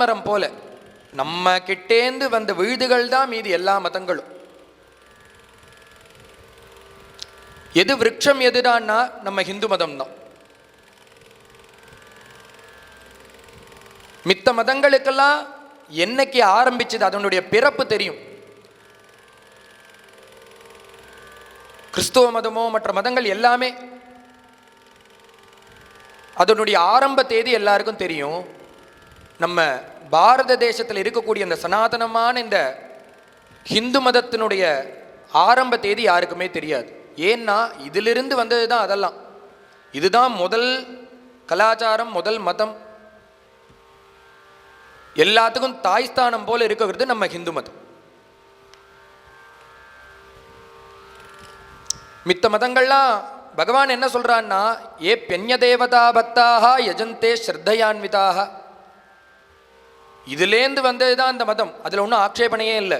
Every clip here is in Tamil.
ஆலமரம் போல நம்ம கிட்டேந்து வந்த விழுதுகள் தான் மீது எல்லா மதங்களும். எது விருட்சம் எதுடான்னா நம்ம ஹிந்து மதம் தான். மித்த மதங்களுக்கெல்லாம் என்னைக்கு ஆரம்பிச்சது அதனுடைய பிறப்பு தெரியும். கிறிஸ்துவ மதமோ மற்ற மதங்கள் எல்லாமே அதனுடைய ஆரம்ப தேதி எல்லாருக்கும் தெரியும். நம்ம பாரத தேசத்தில் இருக்கக்கூடிய இந்த சனாதனமான இந்த ஹிந்து மதத்தினுடைய ஆரம்ப தேதி யாருக்குமே தெரியாது. ஏன்னா இதிலிருந்து வந்தது தான் அதெல்லாம். இதுதான் முதல் கலாச்சாரம், முதல் மதம். எல்லாத்துக்கும் தாய்ஸ்தானம் போல இருக்கிறது நம்ம ஹிந்து மதம். மித்த மதங்கள்லாம் பகவான் என்ன சொல்றான்னா, ஏ பெண்ய தேவதா பக்தாக யஜந்தே ஸ்ரத்தையான்விதாக. இதுலேருந்து வந்தது தான் அந்த மதம். அதுல ஒன்றும் ஆட்சேபனையே இல்லை.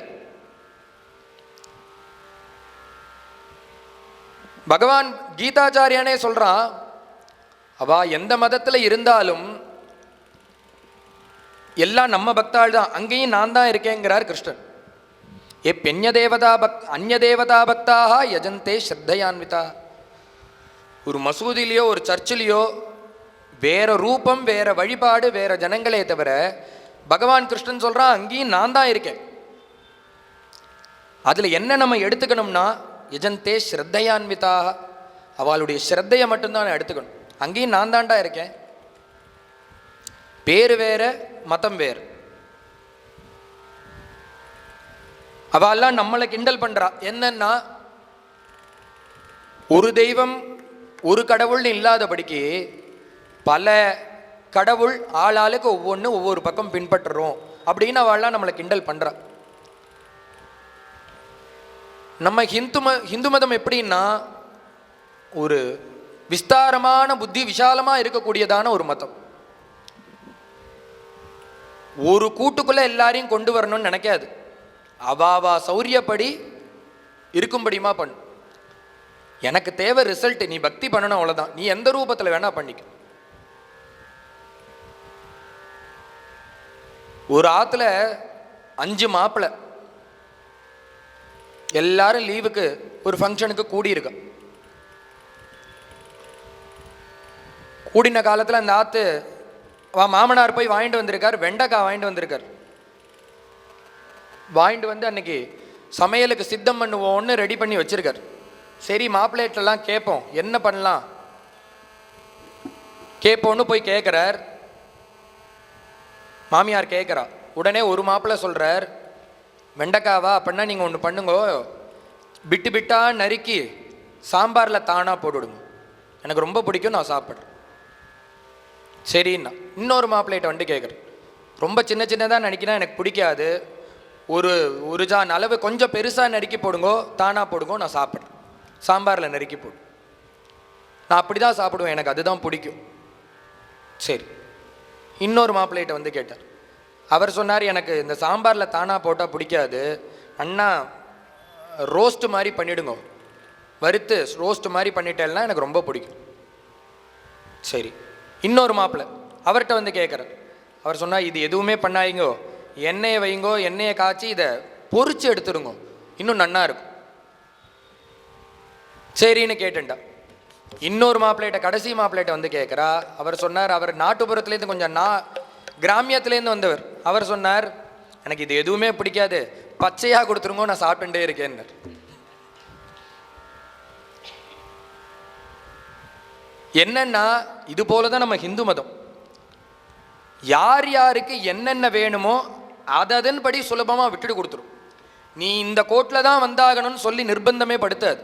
பகவான் கீதாச்சாரியானே சொல்றான், அவ எந்த மதத்துல இருந்தாலும் எல்லாம் நம்ம பக்தாள் தான், அங்கேயும் நான் தான் இருக்கேங்கிறார் கிருஷ்ணன். ஏ பெண்ய தேவதா அந்நிய தேவதா பக்தாக யஜந்தே ஸ்ரத்தையான்விதா. ஒரு மசூதிலேயோ ஒரு சர்ச்சிலேயோ வேற ரூபம், வேற வழிபாடு, வேற ஜனங்களே தவிர பகவான் கிருஷ்ணன் சொல்றான் அங்கேயும் நான் தான் இருக்கேன். அதுல என்ன நம்ம எடுத்துக்கணும்னா, யஜந்தே ஸ்ரத்தையான்விதாக, அவளுடைய ஸ்ரத்தையை மட்டும்தான் எடுத்துக்கணும். அங்கேயும் நான் தாண்டா இருக்கேன். பேரு வேற, மதம் வேறு. அவெல்லாம் நம்மளை கிண்டல் பண்றா. என்னன்னா, ஒரு தெய்வம் ஒரு கடவுள்னு இல்லாதபடிக்கு பல கடவுள் ஆளாளுக்கு ஒவ்வொன்று ஒவ்வொரு பக்கம் பின்பற்றுறோம் அப்படின்னு அவெல்லாம் நம்மளை கிண்டல் பண்றா. நம்ம ஹிந்து மதம் எப்படின்னா, ஒரு விஸ்தாரமான புத்தி, விசாலமா இருக்கக்கூடியதான ஒரு மதம். ஒரு கூட்டுக்குள்ள எல்லாரையும் கொண்டு வரணும்னு நினைக்காது. அவாவா சௌரியப்படி இருக்கும்படியுமா பண்ணு. எனக்கு தேவை ரிசல்ட், நீ பக்தி பண்ணணும், அவ்வளவுதான். நீ எந்த ரூபத்தில் வேணா பண்ணிக்க. ஒரு ஆத்துல 5 மாப்பிள்ளை எல்லாரும் லீவுக்கு ஒரு ஃபங்க்ஷனுக்கு கூடியிருக்க. கூடின காலத்தில் அந்த ஆத்து மாமனார் போய் வாங்கிட்டு வந்திருக்கார், வெண்டைக்காய் வாங்கிட்டு வந்திருக்கார். வாங்கிட்டு வந்து அன்னைக்கு சமையலுக்கு சித்தம் பண்ணுவோன்னு ரெடி பண்ணி வச்சிருக்கார். சரி, மாப்பிள்ளைட்டெல்லாம் கேட்போம், என்ன பண்ணலாம் கேட்போன்னு போய் கேட்குறார். மாமியார் கேட்குறா. உடனே ஒரு மாப்பிள்ளை சொல்கிறார், வெண்டைக்காவா அப்படின்னா நீங்கள் ஒன்று பண்ணுங்க, பிட்டு பிட்டா நறுக்கி சாம்பாரில் தானாக போட்டுவிடுங்க, எனக்கு ரொம்ப பிடிக்கும், நான் சாப்பிட்றேன். சரிண்ணா. இன்னொரு மாப்பிள்ளைகிட்ட வந்துட்டு கேட்குறேன், ரொம்ப சின்ன சின்னதாக நறுக்கினா எனக்கு பிடிக்காது, ஒரு ஜான் அளவு கொஞ்சம் பெருசாக நறுக்கி போடுங்கோ, தானாக போடுங்கோ, நான் சாப்பிட்றேன். சாம்பாரில் நறுக்கி போடு, நான் அப்படி தான் சாப்பிடுவேன், எனக்கு அதுதான் பிடிக்கும். சரி. இன்னொரு மாப்பிள்ளைகிட்ட வந்து கேட்டார். அவர் சொன்னார், எனக்கு இந்த சாம்பாரில் தானாக போட்டால் பிடிக்காது, அண்ணா ரோஸ்ட் மாதிரி பண்ணிவிடுங்க, வறுத்து ரோஸ்ட் மாதிரி பண்ணிட்டேன்னா எனக்கு ரொம்ப பிடிக்கும். சரி. இன்னொரு மாப்பிள்ளை அவர்கிட்ட வந்து கேட்குறார். அவர் சொன்னார், இது எதுவுமே பண்ணாதீங்கோ, எண்ணெயை வைங்கோ, எண்ணெயை காய்ச்சி இதை பொரிச்சு எடுத்துடுங்க, இன்னும் நன்னா இருக்கும். சரின்னு கேட்டுண்டா. இன்னொரு மாப்பிள்ளைகிட்ட, கடைசி மாப்பிள்ளைகிட்ட வந்து கேட்குறா. அவர் சொன்னார், அவர் நாட்டுப்புறத்துலேருந்து கொஞ்சம் கிராமியத்துலேருந்து வந்தவர். அவர் சொன்னார், எனக்கு இது எதுவுமே பிடிக்காது, பச்சையாக கொடுத்துருங்கோ, நான் சாப்பிட்டுட்டே இருக்கேன்னு. என்னன்னா, இது போலதான் நம்ம ஹிந்து மதம். யார் யாருக்கு என்னென்ன வேணுமோ அதன்படி சுலபமாக விட்டுட்டு கொடுத்துரும். நீ இந்த கோட்டில் தான் வந்தாகணும்னு சொல்லி நிர்பந்தமே படுத்தாது.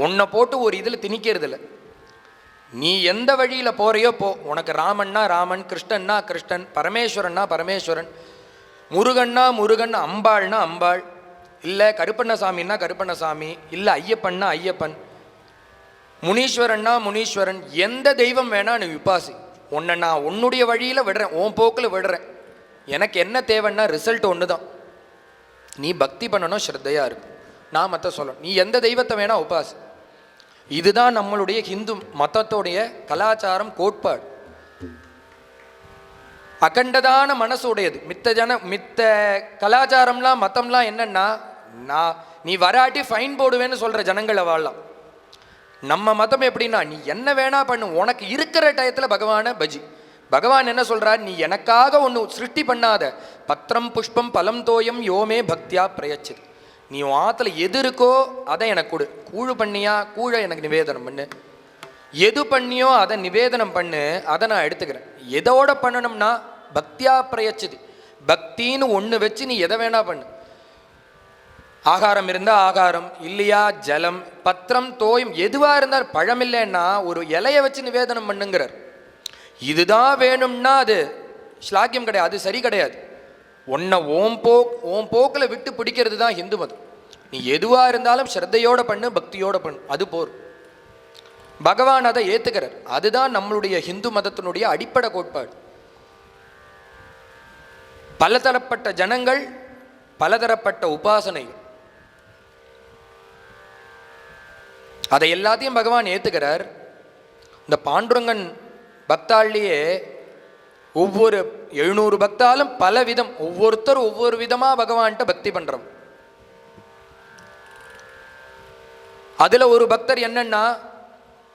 உன்னை போட்டு ஒரு இதில் திணிக்கிறது இல்லை. நீ எந்த வழியில் போறையோ போ. உனக்கு ராமன்னா ராமன், கிருஷ்ணன்னா கிருஷ்ணன், பரமேஸ்வரன்னா பரமேஸ்வரன், முருகன்னா முருகன், அம்பாள்னா அம்பாள், இல்லை கருப்பண்ணசாமின்னா கருப்பண்ணசாமி, இல்லை ஐயப்பன்னா ஐயப்பன், முனீஸ்வரன்னா முனீஸ்வரன், எந்த தெய்வம் வேணா நீ விப்பாசி. உன்னை நான் உன்னுடைய வழியில் விடுறேன், உன் போக்கில் விடுறேன். எனக்கு என்ன தேவைன்னா ரிசல்ட் ஒன்று தான். நீ பக்தி பண்ணணும், ஸ்ரத்தையாக இருக்கும், நான் மற்ற சொல்லணும். நீ எந்த தெய்வத்தை வேணா உபாசி. இதுதான் நம்மளுடைய ஹிந்து மதத்தோடைய கலாச்சாரம், கோட்பாடு. அகண்டதான மனசு உடையது. மித்த கலாச்சாரம்லாம் மதம்லாம் என்னன்னா, நீ வராட்டி ஃபைன் போடுவேன்னு சொல்கிற ஜனங்களை வாழலாம். நம்ம மதம் எப்படின்னா, நீ என்ன வேணா பண்ணு, உனக்கு இருக்கிற டயத்தில் பகவானை பஜி. பகவான் என்ன சொல்கிறார், நீ எனக்காக ஒன்று சிருஷ்டி பண்ணாத, பத்திரம் புஷ்பம் பலம் தோயம் யோமே பக்தியா பிரயச்சிது. நீ உன் ஆற்றுல எது இருக்கோ அதை எனக்கு கொடு. கூழு பண்ணியா, கூழை எனக்கு நிவேதனம் பண்ணு. எது பண்ணியோ அதை நிவேதனம் பண்ணு, அதை நான் எடுத்துக்கிறேன். எதோட பண்ணணும்னா பக்தியா பிரயச்சிது. பக்தின்னு ஒன்று வச்சு நீ எதை வேணா பண்ணு. ஆகாரம் இருந்தால் ஆகாரம், இல்லையா ஜலம், பத்திரம் தோயம், எதுவாக இருந்தால், பழம் இல்லைன்னா ஒரு இலையை வச்சு நிவேதனம் பண்ணுங்கிறார். இதுதான் வேணும்னா அது ஸ்லாக்கியம் கிடையாது, அது சரி கிடையாது. உன்னை ஓம் போக்கில் விட்டு பிடிக்கிறது தான் ஹிந்து மதம். நீ எதுவாக இருந்தாலும் ஸ்ரத்தையோட பண்ணு, பக்தியோட பண்ணு, அது போர். பகவான் அதை ஏற்றுக்கிறார். அதுதான் நம்மளுடைய ஹிந்து மதத்தினுடைய அடிப்படை கோட்பாடு. பலதரப்பட்ட ஜனங்கள், பலதரப்பட்ட உபாசனைகள், அதை எல்லாத்தையும் பகவான் ஏற்றுக்கிறார். இந்த பாண்டுரங்கன் பக்தாள்லேயே ஒவ்வொரு 700 பக்தாலும் பல விதம், ஒவ்வொருத்தரும் ஒவ்வொரு விதமாக பகவான்கிட்ட பக்தி பண்ணுறோம். அதில் ஒரு பக்தர் என்னன்னா,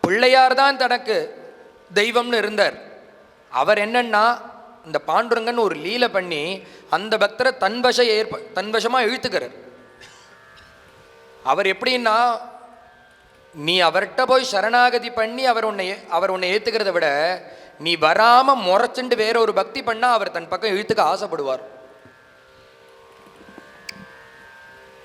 பிள்ளையார் தான் தனக்கு தெய்வம்னு இருந்தார். அவர் என்னன்னா, இந்த பாண்டுரங்கன் ஒரு லீலை பண்ணி அந்த பக்தரை தன்வசமாக இழுத்துக்கிறார். அவர் எப்படின்னா, நீ அவர்கிட்ட போய் சரணாகதி பண்ணி அவர் உன்னை ஏற்றுக்கிறத விட நீ வராமல் முறைச்சுண்டு வேற ஒரு பக்தி பண்ணால் அவர் தன் பக்கம் இழுத்துக்க ஆசைப்படுவார்.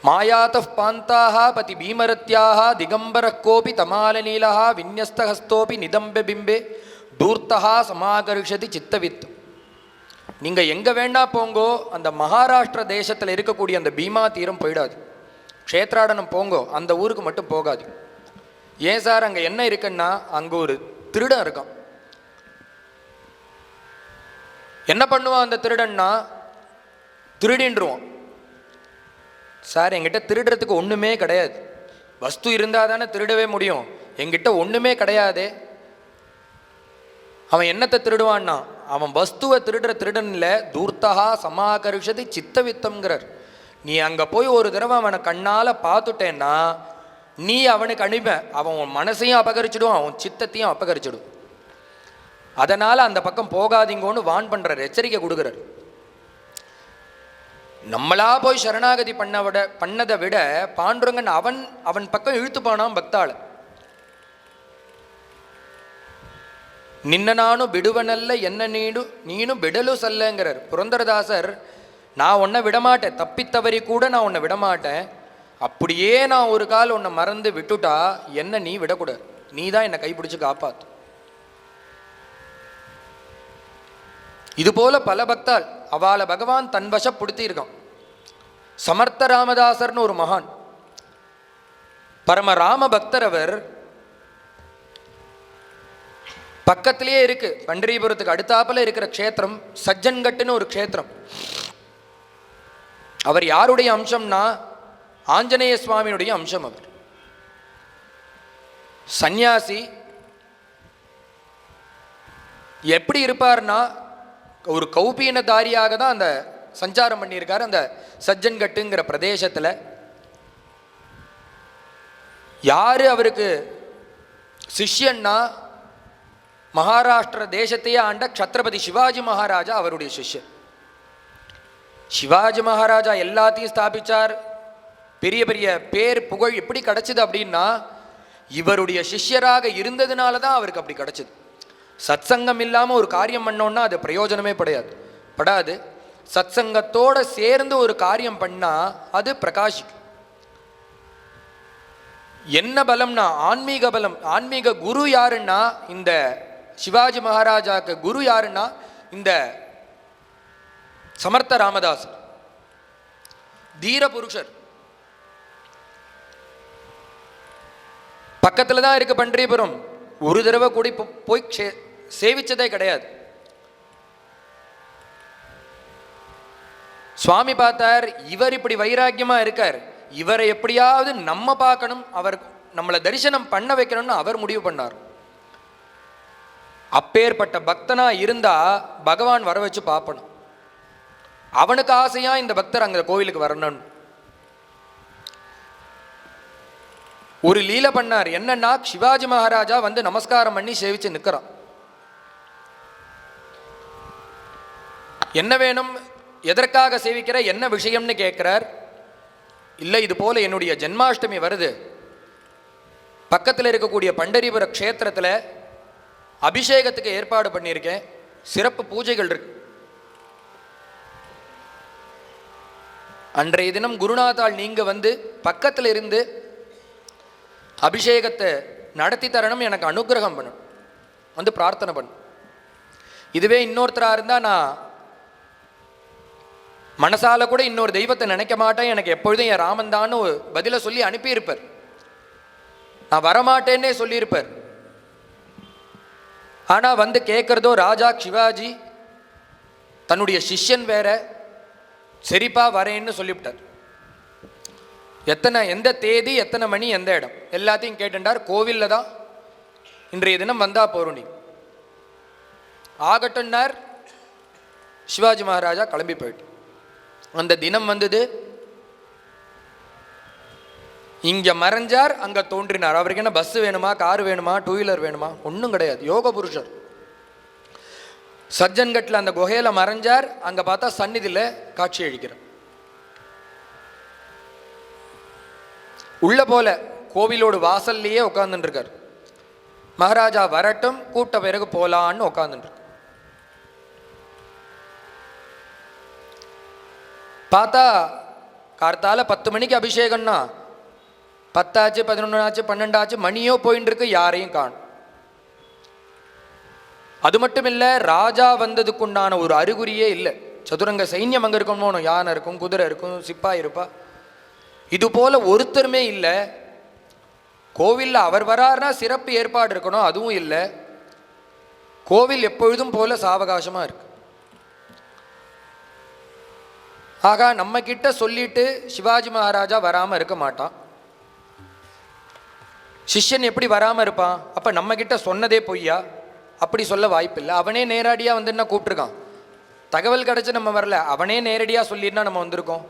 மாயாத பாந்தாக பதி பீமரத்யாக திகம்பர கோபி தமாலநீலா விநியஸ்தஹஸ்தோபி நிதம்ப பிம்பே தூர்த்தகா சமாகர்ஷதி சித்தவித். நீங்கள் எங்கே வேணா போங்கோ, அந்த மகாராஷ்டிர தேசத்தில் இருக்கக்கூடிய அந்த பீமா தீரம் போயிடாது. க்ஷேத்ராடனம் போங்கோ, அந்த ஊருக்கு மட்டும் போகாது. ஏன் சார், அங்கே என்ன இருக்குன்னா, அங்கே ஒரு திருடன் இருக்கான். என்ன பண்ணுவான் அந்த திருடன்னா, திருடின்றுவான். சார், என்கிட்ட திருடுறதுக்கு ஒன்றுமே கிடையாது, வஸ்து இருந்தால் தானே திருடவே முடியும், என்கிட்ட ஒன்றுமே கிடையாது. அவன் என்னத்தை திருடுவான்னா, அவன் வஸ்துவை திருடுற திருடன் இல்லை, தூர்த்தகா சமாகர்ஷதி சித்தவித்தம்ங்கிறார். நீ அங்கே போய் ஒரு தடவை அவனை கண்ணால் பார்த்துட்டேன்னா நீ அவனுக்கு அனுப்ப, அவன் உன் மனசையும் அபகரிச்சிடுவான், அவன் சித்தத்தையும் அபகரிச்சிடும். அதனால் அந்த பக்கம் போகாதீங்கன்னு வான் பண்ணுறார், எச்சரிக்கை கொடுக்குறார். நம்மளா போய் சரணாகதி பண்ணதை விட பாண்டுரங்கன் அவன் பக்கம் இழுத்துப்பானான் பக்தாள். நின்ன நானும் விடுவனல்ல என்ன நீனும் விடலு சல்லங்கிறார் புரந்தரதாசர். நான் உன்னை விடமாட்டேன், தப்பித்தவறி கூட நான் உன்னை விடமாட்டேன். அப்படியே நான் ஒரு கால் உன்னை மறந்து விட்டுட்டா என்ன நீ விடக்கூடாது, நீ தான் என்னை கைப்பிடிச்சு காப்பாத்து. இது போல பல பக்தாள் அவளை பகவான் தன் வசப்படுத்தி இருக்கான். சமர்த்த ராமதாசர்னு ஒரு மகான், பரம ராம பக்தர். அவர் பக்கத்திலேயே இருக்கு, பண்டரிபுரத்துக்கு அடுத்தாப்புல இருக்கிற க்ஷேத்திரம் சஜ்ஜன்கட்டுன்னு ஒரு க்ஷேத்திரம். அவர் யாருடைய அம்சம்னா, ஆஞ்சநேய சுவாமியினுடைய அம்சம். அவர் சந்நியாசி. எப்படி இருப்பார்னா, ஒரு கௌபீனதாரியாக தான் அந்த சஞ்சாரம் பண்ணியிருக்கார் அந்த சஜ்ஜன்கட்டுங்கிற பிரதேசத்தில். யாரு அவருக்கு சிஷ்யன்னா, மகாராஷ்டிர தேசத்தையே ஆண்ட சத்ரபதி சிவாஜி மகாராஜா அவருடைய சிஷ்யன். சிவாஜி மகாராஜா எல்லாத்தையும் ஸ்தாபிச்சார். பெரிய பெரிய பேர் புகழ் எப்படி கிடைச்சது அப்படின்னா, இவருடைய சிஷ்யராக இருந்ததுனால தான் அவருக்கு அப்படி கிடைச்சது. சத்சங்கம் இல்லாமல் ஒரு காரியம் பண்ணோன்னா அது பிரயோஜனமே படாது. சத்சங்கத்தோடு சேர்ந்து ஒரு காரியம் பண்ணால் அது பிரகாஷிக்கும். என்ன பலம்னா ஆன்மீக பலம். ஆன்மீக குரு யாருன்னா, இந்த சிவாஜி மகாராஜாக்கு குரு யாருன்னா இந்த சமர்த்த ராமதாஸ், தீர புருஷர். பக்கத்தில் தான் இருக்கு பண்டரிபுரம். ஒரு தடவை கூடி போய் சேவிச்சதே கிடையாது. சுவாமி பார்த்தார், இவர் இப்படி வைராக்கியமா இருக்கார், இவரை எப்படியாவது நம்ம பார்க்கணும், அவர் நம்மளை தரிசனம் பண்ண வைக்கணும்னு அவர் முடிவு பண்ணார். அப்பேற்பட்ட பக்தனா இருந்தா பகவான் வர வச்சு பார்ப்பணும். அவனுக்கு ஆசையா இந்த பக்தர் அங்க கோவிலுக்கு வரணும். ஒரு லீலை பண்ணார். என்னன்னா, சிவாஜி மகாராஜா வந்து நமஸ்காரம் பண்ணி சேவிச்சு நிற்கிறான். என்ன வேணும், எதற்காக சேவிக்கிற, என்ன விஷயம்னு கேட்கிறார். இல்லை, இது போல என்னுடைய ஜென்மாஷ்டமி வருது, பக்கத்தில் இருக்கக்கூடிய பண்டரிபுர க்ஷேத்திரத்தில் அபிஷேகத்துக்கு ஏற்பாடு பண்ணியிருக்கேன், சிறப்பு பூஜைகள் இருக்கு. அன்றைய தினம் குருநாதால் நீங்க வந்து பக்கத்தில் இருந்து அபிஷேகத்தை நடத்தி தரணும், எனக்கு அனுகிரகம் பண்ணணும் வந்து பிரார்த்தனை பண்ணும். இதுவே இன்னொருத்தராக இருந்தால் நான் மனசால கூட இன்னொரு தெய்வத்தை நினைக்க மாட்டேன், எனக்கு எப்பொழுதும் என் ராமன் தான் பதிலை சொல்லி அனுப்பியிருப்பார், நான் வரமாட்டேன்னே சொல்லியிருப்பார். ஆனால் வந்து கேட்குறதோ ராஜா சிவாஜி தன்னுடைய சிஷ்யன் வேற, சரிப்பா வரேன்னு சொல்லிவிட்டார். எந்த தேதி, எத்தனை மணி, எந்த இடம் எல்லாத்தையும் கேட்டுட்டார். கோவிலில் தான் இன்றைய தினம் வந்தா போறோம், ஆகட்டும்னார். சிவாஜி மகாராஜா கிளம்பி போயிட்டு அந்த தினம் வந்தது. இங்க மறைஞ்சார், அங்க தோன்றினார். அவருக்கு என்ன பஸ் வேணுமா, கார் வேணுமா, டூ வீலர் வேணுமா, ஒன்றும் கிடையாது. யோக புருஷர் சஜ்ஜன்கட்டில் அந்த குகையில மறைஞ்சார். அங்க பார்த்தா சந்நிதியில் காட்சி அளிக்கிறார். உள்ள போல கோவிலோடு வாசல்லையே உட்கார்ந்துட்டு இருக்கார். மகாராஜா வரட்டும், கூட்ட பிறகு போலான்னு உட்கார்ந்துட்டு. பார்த்தா கார்த்தால 10 மணிக்கு அபிஷேகம்னா 10 ஆச்சு, 11 ஆச்சு, 12 ஆச்சு, மணியோ போயின்னு இருக்கு, யாரையும் காணும். அது மட்டும் இல்லை, ராஜா வந்ததுக்குண்டான ஒரு அறிகுறியே இல்லை. சதுரங்க சைன்யம் அங்கே இருக்கணும், யானை இருக்கும், குதிரை இருக்கும், சிப்பாய் இருப்பா, இது போல ஒருத்தருமே இல்லை. கோவிலில் அவர் வராருனா சிறப்பு ஏற்பாடு இருக்கணும், அதுவும் இல்லை. கோவில் எப்பொழுதும் போல சாவகாசமாக இருக்கு. ஆகா, நம்ம கிட்ட சொல்லிட்டு சிவாஜி மகாராஜா வராமல் இருக்க மாட்டான். சிஷ்யன் எப்படி வராமல் இருப்பான்? அப்போ நம்ம கிட்ட சொன்னதே பொய்யா? அப்படி சொல்ல வாய்ப்பில்லை. அவனே நேரடியாக வந்து என்ன கூப்பிட்டுருக்கான், தகவல் கிடச்சி நம்ம வரல, அவனே நேரடியாக சொல்லிட்டுனா நம்ம வந்திருக்கோம்.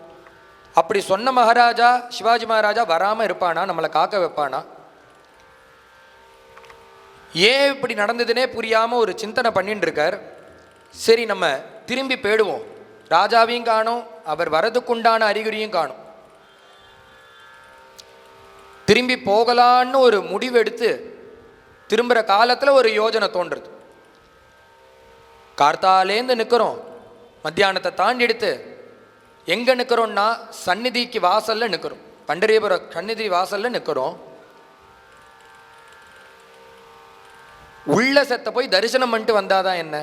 அப்படி சொன்ன மகாராஜா சிவாஜி மகாராஜா வராமல் இருப்பானா, நம்மளை காக்க வைப்பானா? ஏன் இப்படி நடந்ததுன்னே புரியாமல் ஒரு சிந்தனை பண்ணிட்டு இருக்கார். சரி, நம்ம திரும்பி போயிடுவோம். ராஜாவையும் காணும், அவர் வரதுக்குண்டான அறிகுறியும் காணும். திரும்பி போகலான்னு ஒரு முடிவெடுத்து திரும்புகிற காலத்தில் ஒரு யோஜனை தோன்றுறது. கார்த்தாலேந்து நிற்கிறோம், மத்தியானத்தை தாண்டி எடுத்து எங்கே நிற்கிறோம்னா சந்நிதிக்கு வாசலில் நிற்கிறோம். பண்டரிபுர சந்நிதி வாசலில் நிற்கிறோம். உள்ள செத்த போய் தரிசனம் பண்ணிட்டு வந்தாதான் என்ன?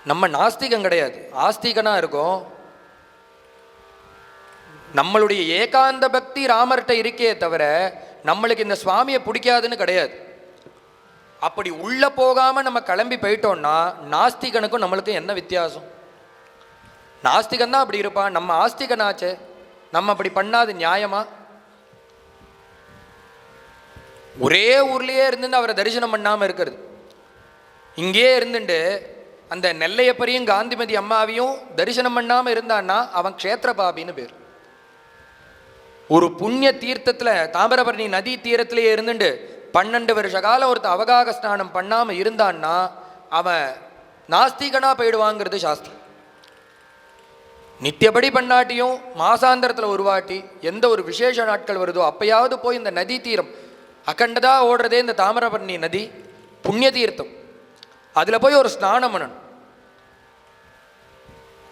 நம்ம நாஸ்திகம் கிடையாது, ஆஸ்திகனா இருக்கும். நம்மளுடைய ஏகாந்த பக்தி ராமர்கிட்ட இருக்கே தவிர நம்மளுக்கு இந்த சுவாமியை பிடிக்காதுன்னு கிடையாது. அப்படி உள்ள போகாம நம்ம கிளம்பி போயிட்டோம்னா நாஸ்திகனுக்கும் நம்மளுக்கும் என்ன வித்தியாசம்? நாஸ்திகன் தான் அப்படி இருப்பான், நம்ம ஆஸ்திகனாச்சே, நம்ம அப்படி பண்ணாது நியாயமா? ஒரே ஊர்லயே இருந்துட்டு அவரை தரிசனம் பண்ணாம இருக்கிறது. இங்கே இருந்துட்டு அந்த நெல்லையப்பரையும் காந்திமதி அம்மாவையும் தரிசனம் பண்ணாம இருந்தான்னா அவன் க்ஷேத்திர பாபின்னு பேர். ஒரு புண்ணிய தீர்த்தத்தில் தாமிரபரணி நதி தீரத்திலேயே இருந்துட்டு 12 வருஷ காலம் ஒருத்த அவகாக ஸ்நானம் பண்ணாமல் இருந்தான்னா அவன் நாஸ்திகனாக போயிடுவாங்கிறது சாஸ்திரம். நித்தியபடி பண்ணாட்டியும் மாசாந்திரத்தில் ஒரு வாட்டி எந்த ஒரு விசேஷ நாட்கள் வருதோ அப்பயாவது போய் இந்த நதி தீரம் அகண்டதா ஓடுறதே இந்த தாமிரபரணி நதி புண்ணிய தீர்த்தம், அதில் போய் ஒரு ஸ்நானம் பண்ணணும்.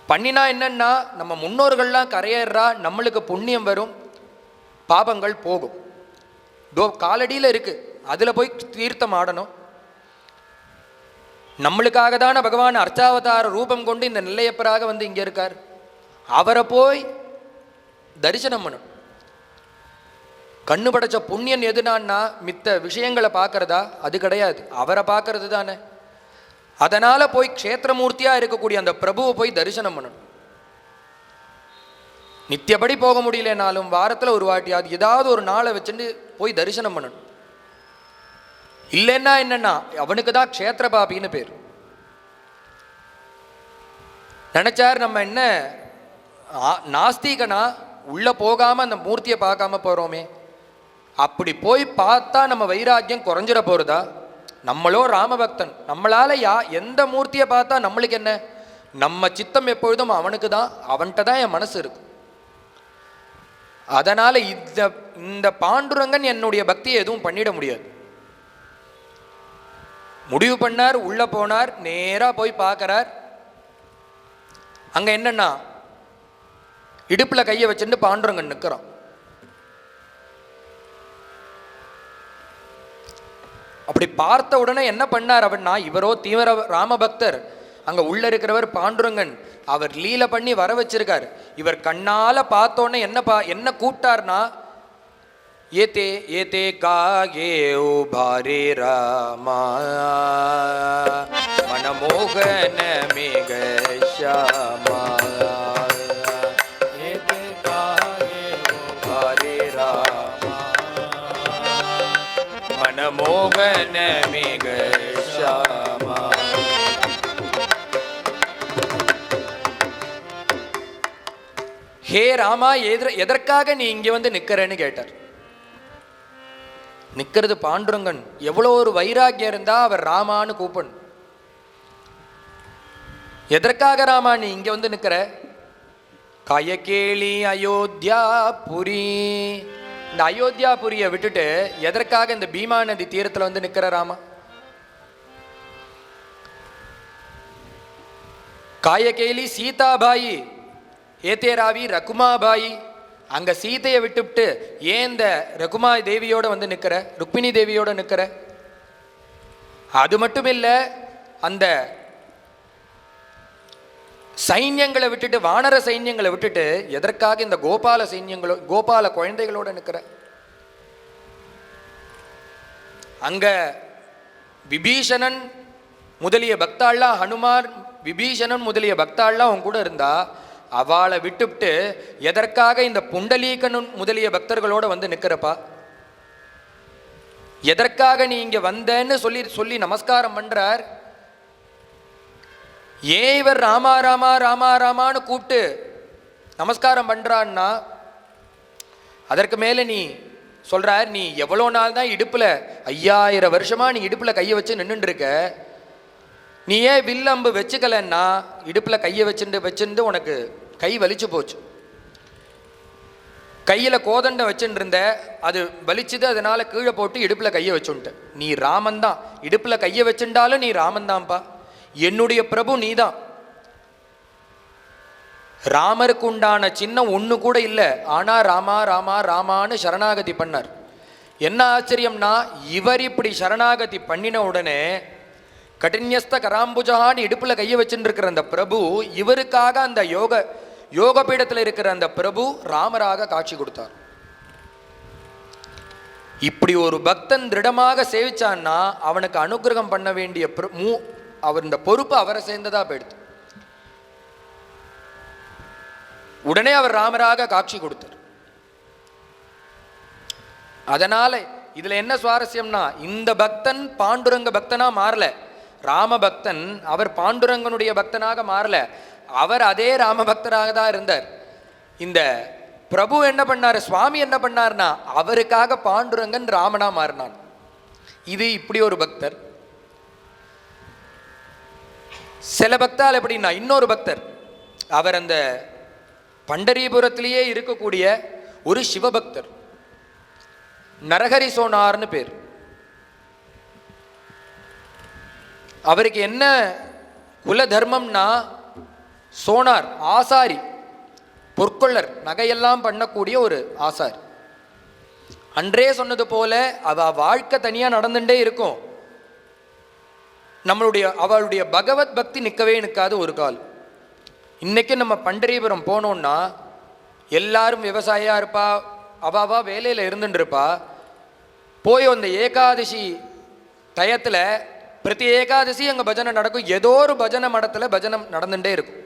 பண்ணினா என்னன்னா நம்ம முன்னோர்கள்லாம் கரையேறா, நம்மளுக்கு புண்ணியம் வரும், பாபங்கள் போகும். காலடியில் இருக்கு, அதில் போய் தீர்த்தம் ஆடணும். நம்மளுக்காக தானே பகவான் அர்ச்சாவதார ரூபம் கொண்டு இந்த நெல்லையப்பராக வந்து இங்கே இருக்கார். அவரை போய் தரிசனம் பண்ணணும். கண்ணு படைச்ச புண்ணியன் எதுனான்னா மித்த விஷயங்களை பார்க்கறதா? அது கிடையாது, அவரை பார்க்கறது தானே. அதனால போய் க்ஷேத்திரமூர்த்தியா இருக்கக்கூடிய அந்த பிரபுவை போய் தரிசனம் பண்ணணும். நித்தியபடி போக முடியலனாலும் வாரத்தில் ஒரு வாட்டியாவது ஏதாவது ஒரு நாளை வச்சுட்டு போய் தரிசனம் பண்ணணும். இல்லைன்னா என்னன்னா அவனுக்கு தான் க்ஷேத்திரபாபின்னு பேர். நினைச்சார் நம்ம என்ன நாஸ்திகனா உள்ள போகாம அந்த மூர்த்தியை பார்க்காம போறோமே, அப்படி போய் பார்த்தா நம்ம வைராக்கியம் குறைஞ்சிட போறதா? நம்மளோ ராமபக்தன், நம்மளால எந்த மூர்த்தியை பார்த்தா நம்மளுக்கு என்ன? நம்ம சித்தம் எப்பொழுதும் அவனுக்கு தான், அவன்கிட்ட தான் என் மனசு இருக்கு. அதனால இந்த பாண்டுரங்கன் என்னுடைய பக்தியை எதுவும் பண்ணிட முடியாது. முடிவு பண்ணார், உள்ள போனார், நேரா போய் பார்க்கிறார். அங்க என்னன்னா இடுப்புல கையை வச்சுட்டு பாண்டுரங்கன் நிற்கிறான். அப்படி பார்த்த உடனே என்ன பண்ணார் அப்படின்னா, இவரோ தீவிர ராமபக்தர், அங்க உள்ள இருக்கிறவர் பாண்டுரங்கன், அவர் லீல பண்ணி வர வச்சிருக்கார். இவர் கண்ணால பார்த்தோன்னே என்ன கூப்பிட்டார்னா, ஏதே ஏதே காயே ஓ பாரே ராமா மனமோகன மேக ஷாமா ஏதே காயே ஓ பாரே ராமா மனமோகன மேக ஷாமா. ஹே ராமா, எதற்காக நீ இங்க வந்து நிக்கிறேன்னு கேட்டார். நிக்கிறது பாண்டுரங்கன். எவ்வளோ ஒரு வைராக்கியம் இருந்தா அவர் ராமான்னு கூப்பிடணும். எதற்காக ராமா நீ இங்க வந்து நிக்கிற? கயகேளி அயோத்தியா புரி. இந்த அயோத்தியா புரியை விட்டுட்டு எதற்காக இந்த பீமா நதி தீரத்துல வந்து நிக்கிற ராமா? காயகேலி சீதாபாயி ஏத்தேராவி ரகுமாபாயி. அங்க சீதையை விட்டுவிட்டு ஏன் இந்த ரகுமா தேவியோட வந்து நிற்கிற, ருக்மிணி தேவியோட நிற்கிற? அது மட்டும் இல்லை, அந்த சைன்யங்களை விட்டுட்டு, வானர சைன்யங்களை விட்டுட்டு எதற்காக இந்த கோபால குழந்தைகளோட நிற்கிற? அங்க விபீஷணன் முதலிய பக்தாள்லாம், ஹனுமார் விபீஷணன் முதலிய பக்தாள்லாம் அவங்க கூட இருந்தா, அவளை விட்டுவிட்டு எதற்காக இந்த புண்டலீகன் முதலிய பக்தர்களோட வந்து நிற்கிறப்பா? எதற்காக நீ இங்க வந்தேன்னு சொல்லி நமஸ்காரம் பண்றார். ஏன் இவர் ராமா ராமா ராமா ராமான்னு கூப்பிட்டு நமஸ்காரம் பண்றான்னா, அதற்கு மேல நீ சொல்றார், நீ எவ்வளோ நாள் தான் இடுப்புல 5000 வருஷமா நீ இடுப்புல கையை வச்சு நின்றுட்டு இருக்க, நீ ஏன் வில்லம்பு வச்சுக்கலன்னா இடுப்புல கையை வச்சுட்டு உனக்கு கை வலிச்சு போச்சு. கையில கோதண்டை வச்சுட்டு இருந்த, அது வலிச்சுது, அதனால கீழே போட்டு இடுப்புல கையை வச்சுட்ட. நீ ராமன் தான், இடுப்புல கையை வச்சுட்டாலும் நீ ராமன் தான்ப்பா, என்னுடைய பிரபு நீதான். ராமருக்கு உண்டான சின்னம் ஒண்ணு கூட இல்லை, ஆனா ராமா ராமா ராமான்னு சரணாகதி பண்ணார். என்ன ஆச்சரியம்னா, இவர் இப்படி சரணாகதி பண்ணின உடனே கடின்யஸ்த கராம்புஜகான்னு இடுப்புல கையை வச்சுட்டு இருக்கிற அந்த பிரபு, இவருக்காக அந்த யோக பீடத்தில் இருக்கிற அந்த பிரபு ராமராக காட்சி கொடுத்தார். இப்படி ஒரு பக்தன் திருடமாக சேவிச்சான்னா அவனுக்கு அனுகிரகம் பண்ண வேண்டிய அவர் இந்த பொறுப்பு அவரை சேர்ந்ததா போயிடுது. உடனே அவர் ராமராக காட்சி கொடுத்தார். அதனால இதுல என்ன சுவாரஸ்யம்னா, இந்த பக்தன் பாண்டுரங்க பக்தனா மாறல, ராம பக்தன் அவர் பாண்டுரங்கனுடைய பக்தனாக மாறல, அவர் அதே ராம பக்தராக தான் இருந்தார். இந்த பிரபு என்ன பண்ணாரு, சுவாமி என்ன பண்ணார்னா, அவருக்காக பாண்டுரங்கன் ராமனா மாறினான். இது இப்படி ஒரு பக்தர். சில பக்தால் எப்படின்னா, இன்னொரு பக்தர், அவர் அந்த பண்டரிபுரத்திலேயே இருக்கக்கூடிய ஒரு சிவபக்தர், நரஹரி சோனார்னு பேர். அவருக்கு என்ன குல தர்மம்னா, சோனார் ஆசாரி, பொற்கொள்ளர், நகையெல்லாம் பண்ணக்கூடிய ஒரு ஆசாரி. அன்றே சொன்னது போல வாழ்க்கை தனியா நடந்துட்டே இருக்கும். அவளுடைய பகவத் பக்தி நிற்கவே நிற்காது ஒரு கால். இன்னைக்கு நம்ம பண்டரிபுரம் போனோம்னா எல்லாரும் விவசாயியா இருப்பா, அவாவா வேலையில இருந்துட்டு இருப்பா. போய் அந்த ஏகாதசி டயத்துல பிரதி ஏகாதசி அங்க பஜனை நடக்கும். ஏதோ ஒரு பஜனை மடத்துல பஜனை நடந்துட்டே இருக்கும்.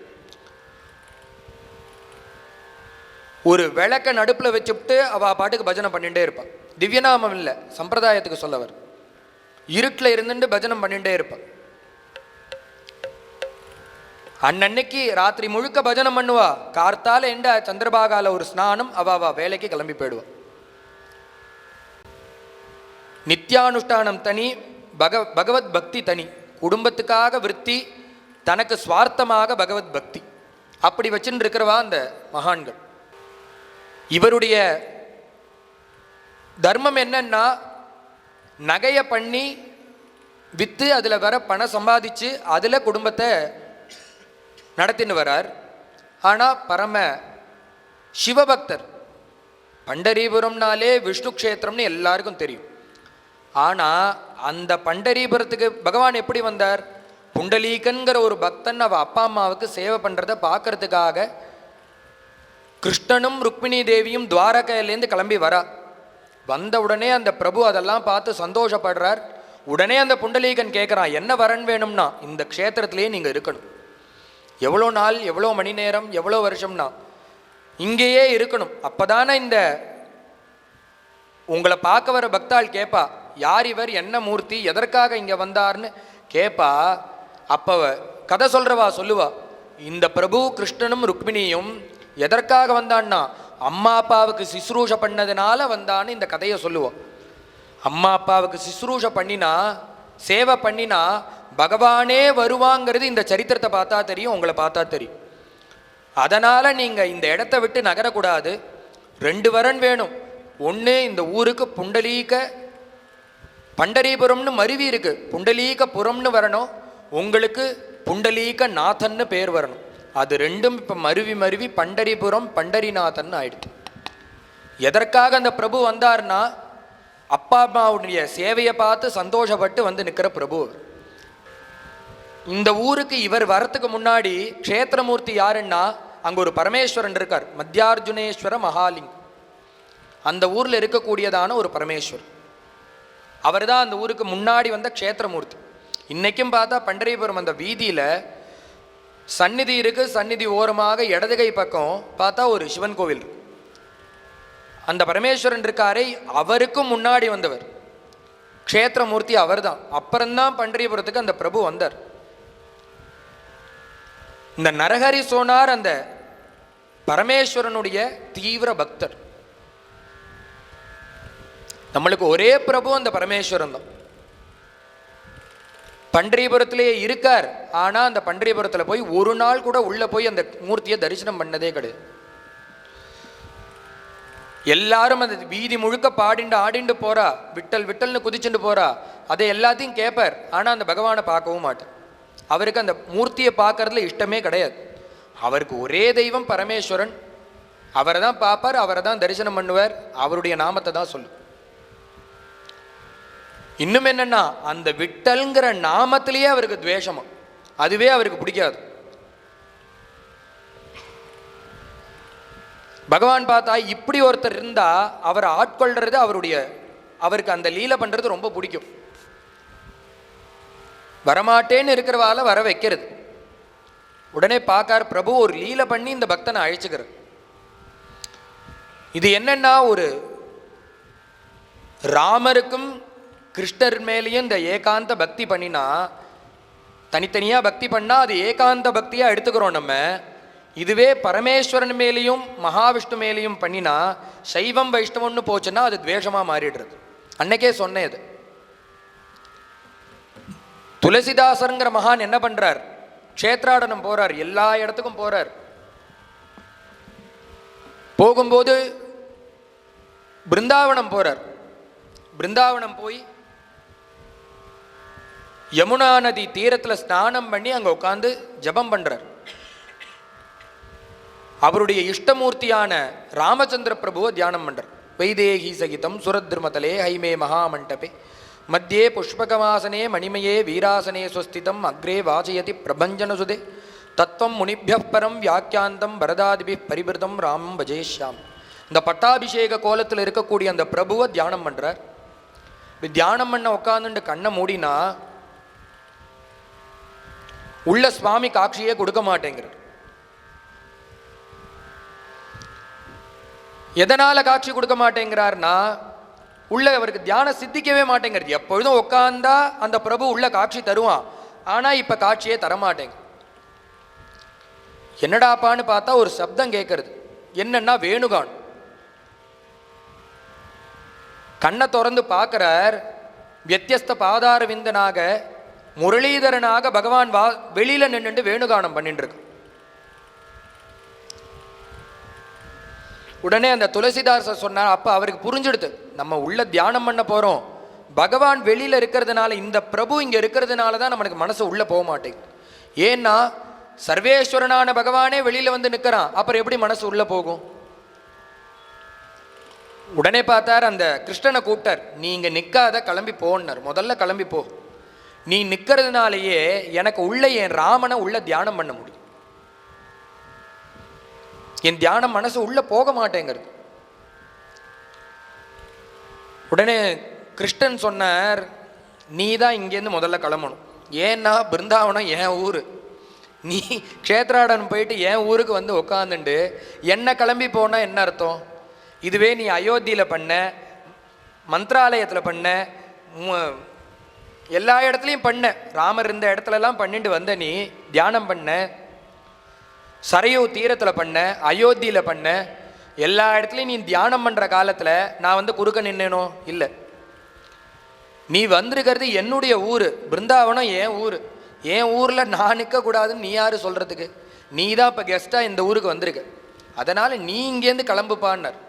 ஒரு விளக்க நடுப்புல வச்சுட்டு அவ பாட்டுக்கு பஜனை பண்ணிட்டே இருப்பான். திவ்யநாமம் இல்லை, சம்பிரதாயத்துக்கு சொல்லவர். இருட்டில் இருந்துட்டு பஜனம் பண்ணிகிட்டே இருப்பான். அன்னன்னைக்கு ராத்திரி முழுக்க பஜனம் பண்ணுவா. கார்த்தால எண்ட சந்திரபாகால ஒரு ஸ்நானம், அவ வேலைக்கு கிளம்பி போயிடுவா. நித்யானுஷ்டானம் தனி, பகவத் பக்தி தனி. குடும்பத்துக்காக விருத்தி, தனக்கு சுவார்த்தமாக பகவத் பக்தி, அப்படி வச்சுட்டு இருக்கிறவா அந்த மகான்கள். இவருடைய தர்மம் என்னன்னா, நகையை பண்ணி விற்று அதில் வர பணம் சம்பாதிச்சு அதில் குடும்பத்தை நடத்தின்னு வரார். ஆனால் பரம சிவபக்தர். பண்டரிபுரம்னாலே விஷ்ணு க்ஷேத்திரம்னு எல்லாருக்கும் தெரியும். ஆனால் அந்த பண்டரிபுரத்துக்கு பகவான் எப்படி வந்தார்? புண்டலீகன்கிற ஒரு பக்தன் அவள் அப்பா அம்மாவுக்கு சேவை பண்ணுறதை பார்க்கறதுக்காக கிருஷ்ணனும் ருக்மிணி தேவியும் துவாரகையிலேருந்து கிளம்பி வரா. வந்த உடனே அந்த பிரபு அதெல்லாம் பார்த்து சந்தோஷப்படுறார். உடனே அந்த புண்டலீகன் கேட்குறான், என்ன வரன் வேணும்னா, இந்த க்ஷேத்திரத்திலேயே நீங்கள் இருக்கணும். எவ்வளோ நாள், எவ்வளோ மணி நேரம், எவ்வளோ வருஷம்னா இங்கேயே இருக்கணும். அப்போ தானே இந்த உங்களை பார்க்க வர பக்தாள் கேட்பா, யார் இவர், என்ன மூர்த்தி, எதற்காக இங்கே வந்தார்னு கேட்பா. அப்போ கதை சொல்கிறவா சொல்லுவா, இந்த பிரபு கிருஷ்ணனும் ருக்மிணியும் எதற்காக வந்தான்னா அம்மா அப்பாவுக்கு சிசுரூஷ பண்ணதுனால வந்தான்னு இந்த கதையை சொல்லுவோம். அம்மா அப்பாவுக்கு சிசுரூஷ பண்ணினா, சேவை பண்ணினா பகவானே வருவாங்கிறது இந்த சரித்திரத்தை பார்த்தா தெரியும், உங்களை பார்த்தா தெரியும். அதனால் நீங்கள் இந்த இடத்த விட்டு நகரக்கூடாது. 2 வரன் வேணும். ஒன்று, இந்த ஊருக்கு புண்டலீக பண்டரிபுரம்னு மருவி இருக்குது, புண்டலீகபுரம்னு வரணும். உங்களுக்கு புண்டலீக நாதன்னு பேர் வரணும். அது ரெண்டும் இப்போ மருவி பண்டரிபுரம் பண்டரிநாதன் ஆயிடுது. எதற்காக அந்த பிரபு வந்தார்னா, அப்பா அம்மாவுடைய சேவையை பார்த்து சந்தோஷப்பட்டு வந்து நிற்கிற பிரபு. இந்த ஊருக்கு இவர் வரத்துக்கு முன்னாடி க்ஷேத்திரமூர்த்தி யாருன்னா, அங்கே ஒரு பரமேஸ்வரன் இருக்கார், மத்தியார்ஜுனேஸ்வர மகாலிங்கம். அந்த ஊரில் இருக்கக்கூடியதான ஒரு பரமேஸ்வரர். அவர் தான் அந்த ஊருக்கு முன்னாடி வந்த க்ஷேத்திரமூர்த்தி. இன்றைக்கும் பார்த்தா பண்டரிபுரம் அந்த வீதியில் சந்நிதி இருக்குது. சந்நிதி ஓரமாக இடதுகை பக்கம் பார்த்தா ஒரு சிவன் கோவில் இருக்கு. அந்த பரமேஸ்வரன் இருக்காரே, அவருக்கும் முன்னாடி வந்தவர் க்ஷேத்திரமூர்த்தி அவர் தான். அப்புறம்தான் பண்டரிபுரத்துக்கு அந்த பிரபு வந்தார். இந்த நரஹரி சோனார் அந்த பரமேஸ்வரனுடைய தீவிர பக்தர். நம்மளுக்கு ஒரே பிரபு அந்த பரமேஸ்வரன் தான். பண்டரிபுரத்திலேயே இருக்கார். ஆனால் அந்த பண்டரிபுரத்தில் போய் ஒரு நாள் கூட உள்ளே போய் அந்த மூர்த்தியை தரிசனம் பண்ணதே கிடையாது. எல்லாரும் அந்த வீதி முழுக்க பாடிண்டு ஆடிண்டு போறா, விட்டல் விட்டல்னு குதிச்சுட்டு போறா, அதை எல்லாத்தையும் கேட்பார். ஆனால் அந்த பகவானை பார்க்கவும் மாட்டார். அவருக்கு அந்த மூர்த்தியை பார்க்கறதுல இஷ்டமே கிடையாது. அவருக்கு ஒரே தெய்வம் பரமேஸ்வரன். அவரை தான் பார்ப்பார், அவரை தான் தரிசனம் பண்ணுவார், அவருடைய நாமத்தை தான் சொல்லு. இன்னும் என்னன்னா, அந்த விட்டல்ங்கிற நாமத்திலேயே அவருக்கு துவேஷமா, அதுவே அவருக்கு பிடிக்காது. பகவான் பார்த்தா இப்படி ஒருத்தர் இருந்தா அவரை ஆட்கொள்றது அவருக்கு அந்த லீலை பண்றது ரொம்ப பிடிக்கும். வரமாட்டேன்னு இருக்கிறவால வர வைக்கிறது. உடனே பார்க்கார் பிரபு ஒரு லீலை பண்ணி இந்த பக்தனை அழைச்சுக்கிறார். இது என்னன்னா, ஒரு ராமருக்கும் கிருஷ்ணர் மேலேயும் இந்த ஏகாந்த பக்தி பண்ணினா, தனித்தனியாக பக்தி பண்ணால் அது ஏகாந்த பக்தியாக எடுத்துக்கிறோம் நம்ம. இதுவே பரமேஸ்வரன் மேலேயும் மகாவிஷ்ணு மேலேயும் பண்ணினா, சைவம் வைஷ்ணவம்னு போச்சுன்னா அது துவேஷமாக மாறிடுறது. அன்னைக்கே சொன்னேன் இது. துளசிதாசருங்கிற மகான் என்ன பண்ணுறார், க்ஷேத்ராடனம் போகிறார், எல்லா இடத்துக்கும் போகிறார். போகும்போது பிருந்தாவனம் போகிறார். பிருந்தாவனம் போய் யமுனா நதி தீரத்தில் ஸ்நானம் பண்ணி அங்கே உட்காந்து ஜபம் பண்ணுறார். அவருடைய இஷ்டமூர்த்தியான ராமச்சந்திர பிரபுவை தியானம் பண்ணுறார். வைதேகி சகிதம் சுரத்ருமதலே ஹைமே மகாமண்டபே மத்தியே புஷ்பகமாசனே மணிமயே வீராசனே ஸ்வஸ்திதம் அக்ரே வாசயதி பிரபஞ்சனசுதே தத்துவம் முனிபிய பரம் வியாக்கியாந்தம் பரதாதிபி பரிபிருதம் ராமம் பஜேஷ்யாம். இந்த பட்டாபிஷேக கோலத்தில் இருக்கக்கூடிய அந்த பிரபுவை தியானம் பண்ணுறார். தியானம் பண்ண உட்காந்துட்டு கண்ணை மூடினா உள்ள சுவாமி காட்சியே கொடுக்க மாட்டேங்கிறார். எதனால காட்சி கொடுக்க மாட்டேங்கிறார்னா, உள்ள அவருக்கு தியானம் சித்திக்கவே மாட்டேங்கிறது. எப்பொழுதும் உட்காந்தா அந்த பிரபு உள்ள காட்சி தருவான், ஆனால் இப்போ காட்சியே தரமாட்டேங்க. என்னடாப்பான்னு பார்த்தா ஒரு சப்தம் கேட்கறது. என்னன்னா வேணுகான். கண்ணை திறந்து பார்க்கிறார். வியத்தியஸ்த பாதார விந்தனாக முரளிதரனாக பகவான் வெளியில நின்றுட்டு வேணுகானம் பண்ணிட்டு இருக்கு. உடனே அந்த துளசிதாசர் சொன்னார், அப்ப அவருக்கு புரிஞ்சுடுது, நம்ம உள்ள தியானம் பண்ண போறோம், பகவான் வெளியில இருக்கிறதுனால, இந்த பிரபு இங்க இருக்கிறதுனால தான் நமக்கு மனசு உள்ள போக மாட்டேங்குது. ஏன்னா சர்வேஸ்வரனான பகவானே வெளியில வந்து நிற்கிறான், அப்புறம் எப்படி மனசு உள்ள போகும்? உடனே பார்த்தார், அந்த கிருஷ்ணனை கூப்பிட்டார். நீ இங்க நிற்காத, கிளம்பி போன்னார். முதல்ல கிளம்பி போ, நீ நிற்கிறதுனாலேயே எனக்கு உள்ள என் ராமனை உள்ள தியானம் பண்ண முடியும். என் தியானம் மனசு உள்ள போக மாட்டேங்கிறது. உடனே கிருஷ்ணன் சொன்னார், நீ தான் இங்கேருந்து முதல்ல கிளம்பணும். ஏன்னா பிருந்தாவனம் என் ஊர், நீ க்ஷேத்ராடன் போயிட்டு என் ஊருக்கு வந்து உட்காந்துண்டு என்ன கிளம்பி போனால் என்ன அர்த்தம்? இதுவே நீ அயோத்தியில் பண்ண, மந்த்ராலயத்தில் பண்ண, எல்லா இடத்துலையும் பண்ண, ராமர் இருந்த இடத்துலலாம் பண்ணிட்டு வந்த, நீ தியானம் பண்ண, சரையூ தீரத்தில் பண்ண, அயோத்தியில் பண்ண, எல்லா இடத்துலையும் நீ தியானம் பண்ணுற காலத்தில் நான் வந்து குறுக்க நின்னேனோ? இல்லை. நீ வந்திருக்கிறது என்னுடைய ஊர், பிருந்தாவனம் என் ஊர். என் ஊரில் நான் நிற்கக்கூடாதுன்னு நீ யார் சொல்கிறதுக்கு? நீ தான் இப்போ கெஸ்ட்டாக இந்த ஊருக்கு வந்திருக்க, அதனால் நீ இங்கேருந்து கிளம்புப்பான்னார்.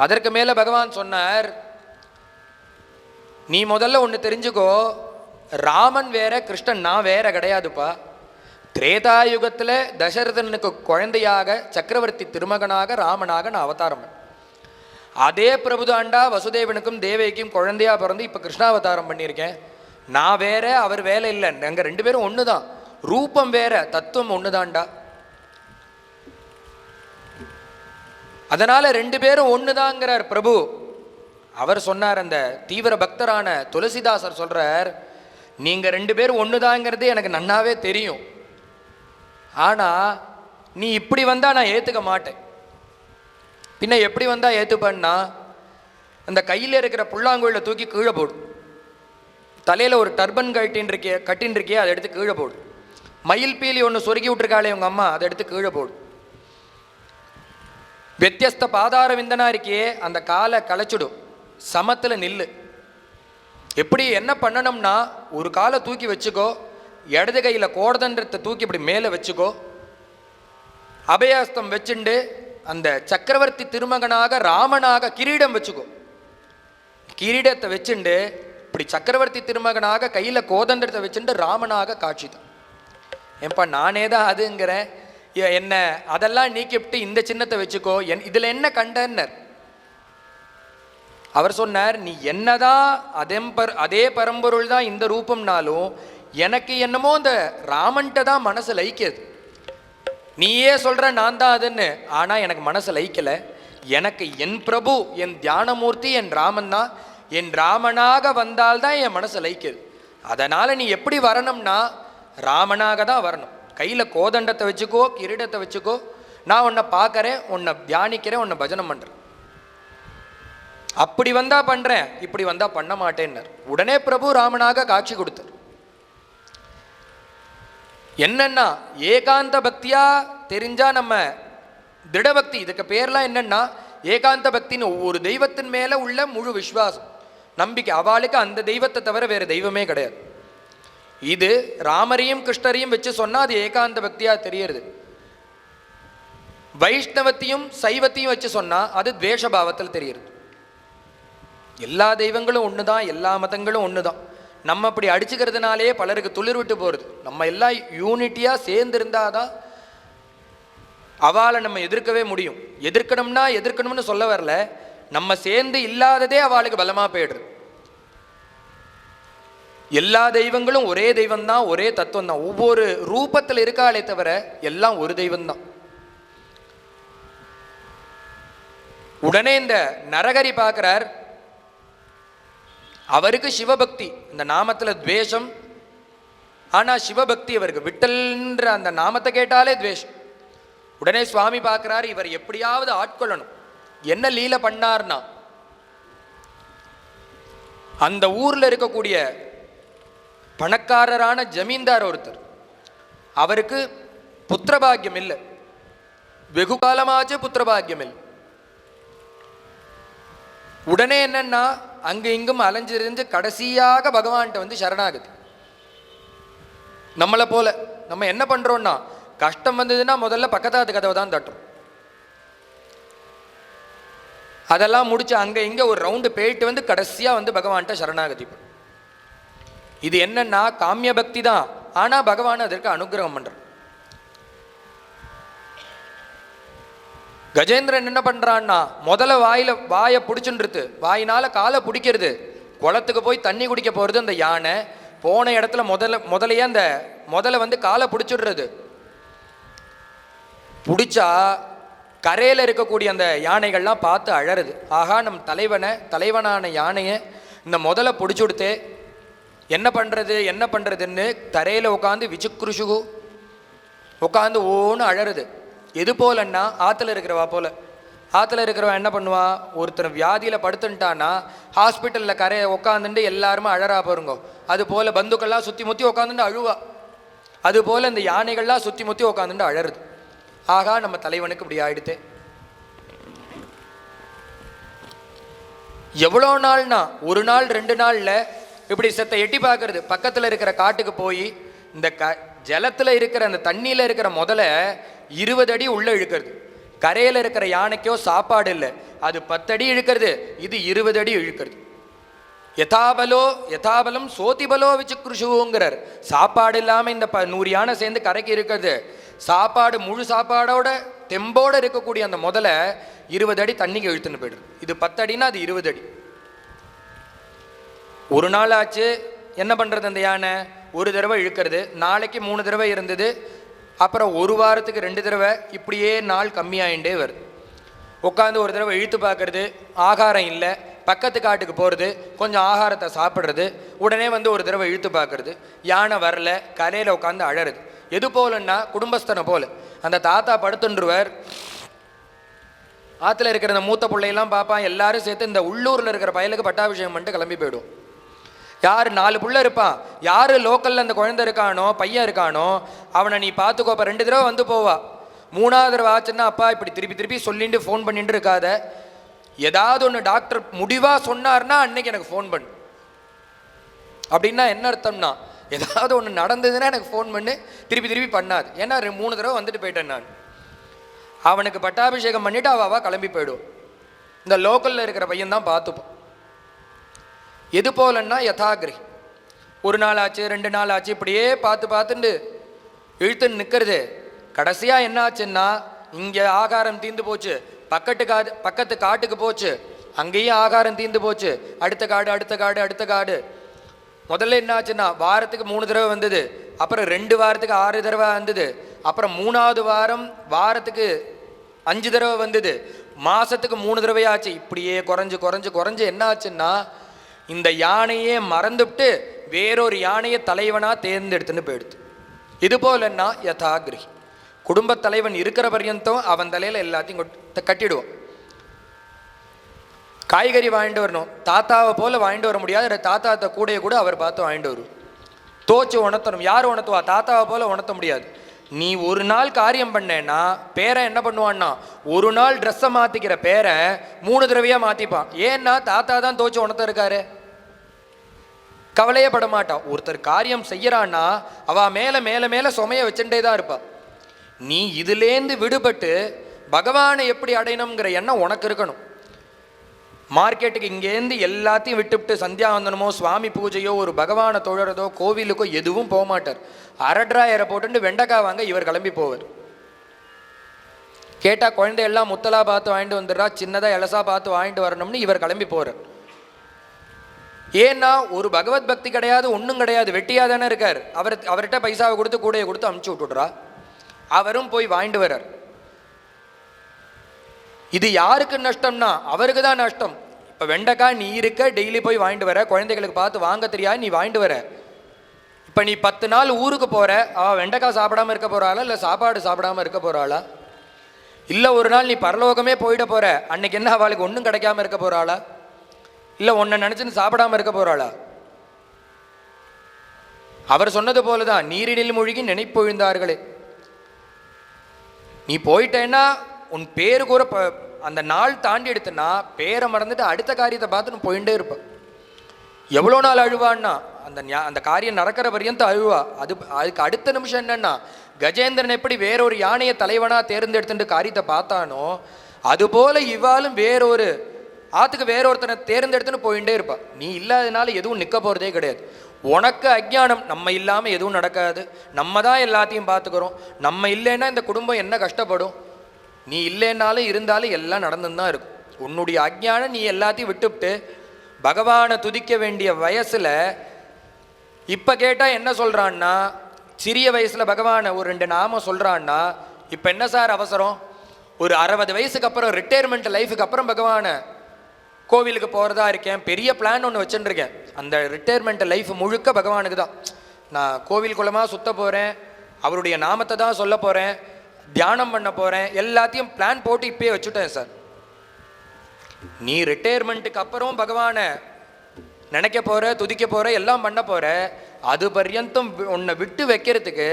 அதற்கு மேலே பகவான் சொன்னார், நீ முதல்ல ஒன்று தெரிஞ்சுக்கோ, ராமன் வேற, கிருஷ்ணன் நான் வேற கிடையாதுப்பா. திரேதாயுகத்தில் தசரதனுக்கு குழந்தையாக சக்கரவர்த்தி திருமகனாக ராமனாக நான் அவதாரம். அதே பிரபுதாண்டா வசுதேவனுக்கும் தேவகிக்கும் குழந்தையா பிறந்து இப்போ கிருஷ்ணாவதாரம் பண்ணியிருக்கேன். நான் வேற, அவர் வேலை இல்லை, நாங்கள் ரெண்டு பேரும் ஒன்று தான். ரூபம் வேற, தத்துவம் ஒன்று தான்டா. அதனால ரெண்டு பேரும் ஒன்று தாங்கிறார் பிரபு. அவர் சொன்னார், அந்த தீவிர பக்தரான துளசிதாசர் சொல்றார், நீங்கள் ரெண்டு பேரும் ஒன்று தாங்கிறது எனக்கு நன்னாவே தெரியும், ஆனால் நீ இப்படி வந்தால் நான் ஏற்றுக்க மாட்டேன். பின்ன எப்படி வந்தால் ஏற்றுப்பேன்னா, அந்த கையில் இருக்கிற புல்லாங்குழலை தூக்கி கீழே போடு, தலையில் ஒரு டர்பன் கட்டின்னு இருக்கியே அதை எடுத்து கீழே போடு, மயில் பீலி ஒன்று சொருக்கி விட்டுருக்காளே உங்கள் அம்மா அதை எடுத்து கீழே போடு, வித்தியஸ்த பாதார விந்தனா இருக்கியே அந்த காலை களைச்சிடும், சமத்தில் நில்லு. எப்படி என்ன பண்ணணும்னா, ஒரு காலை தூக்கி வச்சுக்கோ, இடது கையில் கோடதன்றத்தை தூக்கி இப்படி மேலே வச்சுக்கோ, அபயாஸ்தம் வச்சுண்டு அந்த சக்கரவர்த்தி திருமகனாக ராமனாக கிரீடம் வச்சுக்கோ, கிரீடத்தை வச்சுண்டு இப்படி சக்கரவர்த்தி திருமகனாக கையில் கோதண்டத்தை வச்சுட்டு ராமனாக காட்சி தான். ஏன்பா நானே தான் அதுங்கிறேன், என்ன அதெல்லாம் நீக்கிவிட்டு இந்த சின்னத்தை வச்சுக்கோ, இதில் என்ன கண்டன்னர்? அவர் சொன்னார், நீ என்னதான் அதே பரம்பொருள் தான் இந்த ரூபம்னாலும் எனக்கு என்னமோ இந்த ராமன்ட்ட தான் மனசு லயிக்கிறது. நீயே சொல்ற நான் தான் அதுன்னு, ஆனால் எனக்கு மனசு லயிக்கலை. எனக்கு என் பிரபு, என் தியானமூர்த்தி, என் ராமன் தான். என் ராமனாக வந்தால்தான் என் மனசு லயிக்குது. அதனால் நீ எப்படி வரணும்னா ராமனாக தான் வரணும். கையில் கோதண்டத்தை வச்சுக்கோ, கிரீடத்தை வச்சுக்கோ, நான் உன்னை பார்க்குறேன், உன்னை தியானிக்கிறேன், உன்னை பஜனம் பண்ணுறேன். அப்படி வந்தா பண்ணுறேன், இப்படி வந்தா பண்ண மாட்டேன்னார். உடனே பிரபு ராமனாக காட்சி கொடுத்தார். என்னன்னா ஏகாந்த பக்தியா தெரிஞ்சா நம்ம திடபக்தி, இதுக்கு பேர்லாம் என்னன்னா ஏகாந்த பக்தின்னு ஒவ்வொரு தெய்வத்தின் மேலே உள்ள முழு விஸ்வாசம் நம்பிக்கை. அவளுக்கு அந்த தெய்வத்தை தவிர வேறு தெய்வமே கிடையாது. இது ராமரையும் கிருஷ்ணரையும் வச்சு சொன்னால் அது ஏகாந்த பக்தியாக தெரியறது. வைஷ்ணவத்தையும் சைவத்தையும் வச்சு சொன்னால் அது துவேஷபாவத்தில் தெரியுது. எல்லா தெய்வங்களும் ஒன்று தான், எல்லா மதங்களும் ஒன்று தான். நம்ம அப்படி அடிச்சுக்கிறதுனாலே பலருக்கு துளிர் விட்டு போகிறது. நம்ம எல்லாம் யூனிட்டியாக சேர்ந்துருந்தால் தான் அவளை நம்ம எதிர்க்கவே முடியும். எதிர்க்கணும்னு சொல்ல வரல, நம்ம சேர்ந்து இல்லாததே அவளுக்கு பலமாக போயிடுறது. எல்லா தெய்வங்களும் ஒரே தெய்வம்தான், ஒரே தத்துவம் தான். ஒவ்வொரு ரூபத்தில் இருக்காளே தவிர எல்லாம் ஒரு தெய்வம்தான். உடனே இந்த நரகரி பார்க்கிறார், அவருக்கு சிவபக்தி, இந்த நாமத்தில் துவேஷம், ஆனால் சிவபக்தி அவருக்கு. விட்டல்ன்ற அந்த நாமத்தை கேட்டாலே துவேஷம். உடனே சுவாமி பார்க்குறாரு, இவர் எப்படியாவது ஆட்கொள்ளணும், என்ன லீலை பண்ணார்னா, அந்த ஊரில் இருக்கக்கூடிய பணக்காரரான ஜமீன்தார் ஒருத்தர், அவருக்கு புத்திரபாகியம் இல்லை, வெகு காலமாச்சு புத்திரபாகியம் இல்லை. உடனே என்னன்னா அங்கு இங்கும் அலைஞ்சிருந்து கடைசியாக பகவான்கிட்ட வந்து சரணாகதி. நம்மளை போல நம்ம என்ன பண்றோம்னா, கஷ்டம் வந்ததுன்னா முதல்ல பக்கத்தாத்து கதவை தான் தட்டுறோம். அதெல்லாம் முடிச்சு அங்க இங்க ஒரு ரவுண்டு போயிட்டு வந்து கடைசியா வந்து பகவான்கிட்ட சரணாகதி. இது என்னன்னா காமிய பக்தி தான், ஆனா பகவான் அதற்கு அனுகிரகம் பண்ற. கஜேந்திரன் என்ன பண்றான்னா, முதல்ல வாயை பிடிச்சுன்றது, வாயினால காலை பிடிக்கிறது, குளத்துக்கு போய் தண்ணி குடிக்க போறது அந்த யானை. போன இடத்துல முதலையே அந்த முதல்ல வந்து காலை பிடிச்சிடுறது. பிடிச்சா கரையில் இருக்கக்கூடிய அந்த யானைகள்லாம் பார்த்து அழறது. ஆகா, நம் தலைவனான யானையை இந்த முதல்ல பிடிச்சி கொடுத்தே என்ன பண்ணுறதுன்னு தரையில் உட்காந்து விச்சுக்ருஷுகு உட்காந்து ஓன்னு அழறது. எது போலன்னா ஆற்றுல இருக்கிறவா போல. ஆற்றுல இருக்கிறவா என்ன பண்ணுவா, ஒருத்தர் வியாதியில் படுத்துட்டான்னா ஹாஸ்பிட்டலில் கரையை உட்காந்துட்டு எல்லாருமே அழறா பாருங்க. அது போல் பந்துக்கள்லாம் சுற்றி முற்றி உட்காந்துட்டு அழுவா. அது போல் இந்த யானைகள்லாம் சுற்றி முற்றி உட்காந்துட்டு அழறது. ஆகா, நம்ம தலைவனுக்கு இப்படி ஆயிடுத்து. எவ்வளோ நாள்னா, ஒரு நாள் 2 நாளில் இப்படி செத்த எட்டி பார்க்கறது. பக்கத்தில் இருக்கிற காட்டுக்கு போய் இந்த ஜலத்தில் இருக்கிற அந்த தண்ணியில் இருக்கிற முதல்ல 20 அடி உள்ள இழுக்கிறது. கரையில் இருக்கிற யானைக்கோ சாப்பாடு இல்லை, அது 10 அடி இழுக்கிறது, இது 20 அடி இழுக்கிறது. யதாபலம் சோதிபலோ விச்சுக்ருஷுங்கிறார். சாப்பாடு இல்லாமல் இந்த 100 யானை சேர்ந்து கரைக்கு இருக்கிறது. சாப்பாடு முழு சாப்பாடோட தெம்போடு இருக்கக்கூடிய அந்த முதல்ல 20 அடி தண்ணிக்கு இழுத்துன்னு போயிடுது. இது 10 அடினா அது 20 அடி. ஒரு நாள் ஆச்சு. என்ன பண்ணுறது, அந்த யானை ஒரு தடவை இழுக்கிறது, நாளைக்கு 3 தடவை இருந்தது, அப்புறம் ஒரு வாரத்துக்கு 2 தடவை, இப்படியே நாள் கம்மியாகிண்டே வருது. உட்காந்து ஒரு தடவை இழுத்து பார்க்கறது, ஆகாரம் இல்லை, பக்கத்து காட்டுக்கு போகிறது, கொஞ்சம் ஆகாரத்தை சாப்பிட்றது, உடனே வந்து ஒரு தடவை இழுத்து பார்க்கறது, யானை வரல, கரையில் உட்காந்து அழறது. எது போலன்னா குடும்பஸ்தனை போல. அந்த தாத்தா படுத்துன்றுவர், ஆற்றுல இருக்கிற இந்த மூத்த பிள்ளையெல்லாம் பார்ப்பான், எல்லாரும் சேர்த்து இந்த உள்ளூரில் இருக்கிற பயலுக்கு பட்டாபிஷேகம் பண்ணிட்டு கிளம்பி போயிடும். யார் 4 புள்ள இருப்பான், யார் லோக்கலில் அந்த குழந்தை இருக்கானோ பையன் இருக்கானோ அவனை நீ பார்த்துக்கோப்பா. 2 தடவை வந்து போவா. 3ஆவது தடவை ஆச்சுன்னா, அப்பா இப்படி திருப்பி சொல்லிட்டு ஃபோன் பண்ணிட்டு இருக்காத, ஏதாவது ஒன்று டாக்டர் முடிவாக சொன்னார்னா அன்னைக்கு எனக்கு ஃபோன் பண்ணு. அப்படின்னா என்ன அர்த்தம்னா, ஏதாவது ஒன்று நடந்ததுன்னா எனக்கு ஃபோன் பண்ணு, திருப்பி பண்ணாது. ஏன்னா 3 தடவை வந்துட்டு போயிட்டேன் நான். அவனுக்கு பட்டாபிஷேகம் பண்ணிவிட்டு அவள் கிளம்பி போயிடுவோம். இந்த லோக்கலில் இருக்கிற பையன் தான் பார்த்துப்போம். எது போலன்னா யதாகிரகி. ஒரு நாள் ஆச்சு, 2 நாள் ஆச்சு, இப்படியே பார்த்துட்டு இழுத்துன்னு நிற்கிறது. கடைசியாக என்ன ஆச்சுன்னா, இங்கே ஆகாரம் தீர்ந்து போச்சு, பக்கத்து காட்டுக்கு போச்சு, அங்கேயும் ஆகாரம் தீர்ந்து போச்சு, அடுத்த காடு. முதல்ல என்ன ஆச்சுன்னா, வாரத்துக்கு 3 தடவை வந்தது, அப்புறம் 2 வாரத்துக்கு 6 தடவை வந்தது, அப்புறம் 3ஆவது வாரம் வாரத்துக்கு 5 தடவை வந்தது, மாதத்துக்கு 3 தடவை ஆச்சு. இப்படியே குறைஞ்சு என்ன ஆச்சுன்னா, இந்த யானையே மறந்துவிட்டு வேறொரு யானையை தலைவனாக தேர்ந்தெடுத்துன்னு போயிடுது. இது போலன்னா யதாகிரகி. குடும்பத் தலைவன் இருக்கிற பர்யந்தம் அவன் தலையில் எல்லாத்தையும் கட்டிடுவோம். காய்கறி வாங்கிட்டு வரணும், தாத்தாவை போல் வாங்கிட்டு வர முடியாது, தாத்தாத்த கூட அவர் பார்த்து வாங்கிட்டு வருவோம். தோச்சு உணர்த்தணும். யார் உணர்த்துவா? தாத்தாவை போல் உணர்த்த முடியாது. நீ ஒரு நாள் காரியம் பண்ணேன்னா பேரன் என்ன பண்ணுவான்னா, ஒரு நாள் ட்ரெஸ்ஸை மாற்றிக்கிற பேரன் 3 தடவையாக மாற்றிப்பான். ஏன்னா தாத்தா தான் தோச்சு உணர்த்த இருக்காரு, கவலையே பட மாட்டான். ஒருத்தர் காரியம் செய்யறான்னா அவ மேலே சுமைய வச்சுட்டே தான் இருப்பா. நீ இதுலேருந்து விடுபட்டு பகவானை எப்படி அடையணுங்கிற எண்ணம் உனக்கு இருக்கணும். மார்க்கெட்டுக்கு இங்கேருந்து எல்லாத்தையும் விட்டுவிட்டு சந்தியாவந்தனமோ சுவாமி பூஜையோ ஒரு பகவானை தொழறதோ கோவிலுக்கோ எதுவும் போக மாட்டார். அரட்ராயரை போட்டுட்டு வெண்டைக்காய் வாங்க இவர் கிளம்பி போவார். கேட்டால் குழந்தையெல்லாம் முத்தலா பார்த்து வாங்கிட்டு வந்துடுறா, சின்னதாக எலசா பார்த்து வாங்கிட்டு வரணும்னு இவர் கிளம்பி போகிறார். ஏன்னா ஒரு பகவத் பக்தி கிடையாது, ஒன்றும் கிடையாது, வெட்டியாக தானே இருக்கார். அவர்கிட்ட பைசாவை கொடுத்து கூடையை கொடுத்து அமுச்சு விட்டுடுறா, அவரும் போய் வாங்கிட்டு வர்றார். இது யாருக்கு நஷ்டம்னா அவருக்கு தான் நஷ்டம். இப்போ வெண்டைக்காய் நீ இருக்க டெய்லி போய் வாங்கிட்டு வர, குழந்தைகளுக்கு பார்த்து வாங்க தெரியாது நீ வாங்கிட்டு வர. இப்போ நீ 10 நாள் ஊருக்கு போகிற, அவள் வெண்டைக்காய் சாப்பிடாமல் இருக்க போகிறாளா இல்லை சாப்பாடு சாப்பிடாமல் இருக்க போகிறாளா? இல்லை ஒரு நாள் நீ பரலோகமே போயிட போகிற, அன்னைக்கு என்ன அவளுக்கு ஒன்றும் கிடைக்காம இருக்க போகிறாளா? இல்லை உன்னை நினச்சின்னு சாப்பிடாம இருக்க போகிறாளா? அவர் சொன்னது போலதான், நீரினில் மூழ்கி நினைப்பொழிந்தார்களே. நீ போயிட்டேன்னா உன் பேரு கூற அந்த நாள் தாண்டி எடுத்தனா பேரை மறந்துட்டு அடுத்த காரியத்தை பார்த்து போயிட்டே இருப்ப. எவ்வளோ நாள் அழுவான்னா அந்த காரியம் நடக்கிற பரியந்தம் அழுவா. அதுக்கு அடுத்த நிமிஷம் என்னன்னா, கஜேந்திரன் எப்படி வேறொரு யானையை தலைவனா தேர்ந்தெடுத்துட்டு காரியத்தை பார்த்தானோ அதுபோல இவாலும் வேறொரு ஆத்துக்கு வேறொருத்தனை தேர்ந்தெடுத்துன்னு போயிட்டே இருப்பா. நீ இல்லாதனால எதுவும் நிற்க போகிறதே கிடையாது. உனக்கு அஜ்ஞானம், நம்ம இல்லாமல் எதுவும் நடக்காது, நம்ம தான் எல்லாத்தையும் பார்த்துக்கிறோம், நம்ம இல்லைன்னா இந்த குடும்பம் என்ன கஷ்டப்படும், நீ இல்லைன்னாலும் இருந்தாலும் எல்லாம் நடந்துன்னு தான் இருக்கும். உன்னுடைய அஜ்ஞானம் நீ எல்லாத்தையும் விட்டுவிட்டு பகவானை துதிக்க வேண்டிய வயசில் இப்போ கேட்டால் என்ன சொல்கிறான்னா, சிறிய வயசில் பகவானை ஒரு 2 நாமம் சொல்கிறான்னா இப்போ என்ன சார் அவசரம், ஒரு 60 வயசுக்கு அப்புறம் ரிட்டையர்மெண்ட் லைஃபுக்கு அப்புறம் பகவானை கோவிலுக்கு போகிறதா இருக்கேன், பெரிய பிளான் ஒன்று வச்சுட்டுருக்கேன், அந்த ரிட்டையர்மெண்ட் லைஃப் முழுக்க பகவானுக்கு தான், நான் கோவில் குலமாக சுற்ற போகிறேன், அவருடைய நாமத்தை தான் சொல்ல போகிறேன், தியானம் பண்ண போகிறேன், எல்லாத்தையும் பிளான் போட்டு இப்பயே வச்சுட்டேன் சார். நீ ரிட்டையர்மெண்ட்டுக்கு அப்புறம் பகவானை நினைக்க போகிற, துதிக்க போகிற, எல்லாம் பண்ண போகிற, அது பர்யந்தம் உன்னை விட்டு வைக்கிறதுக்கு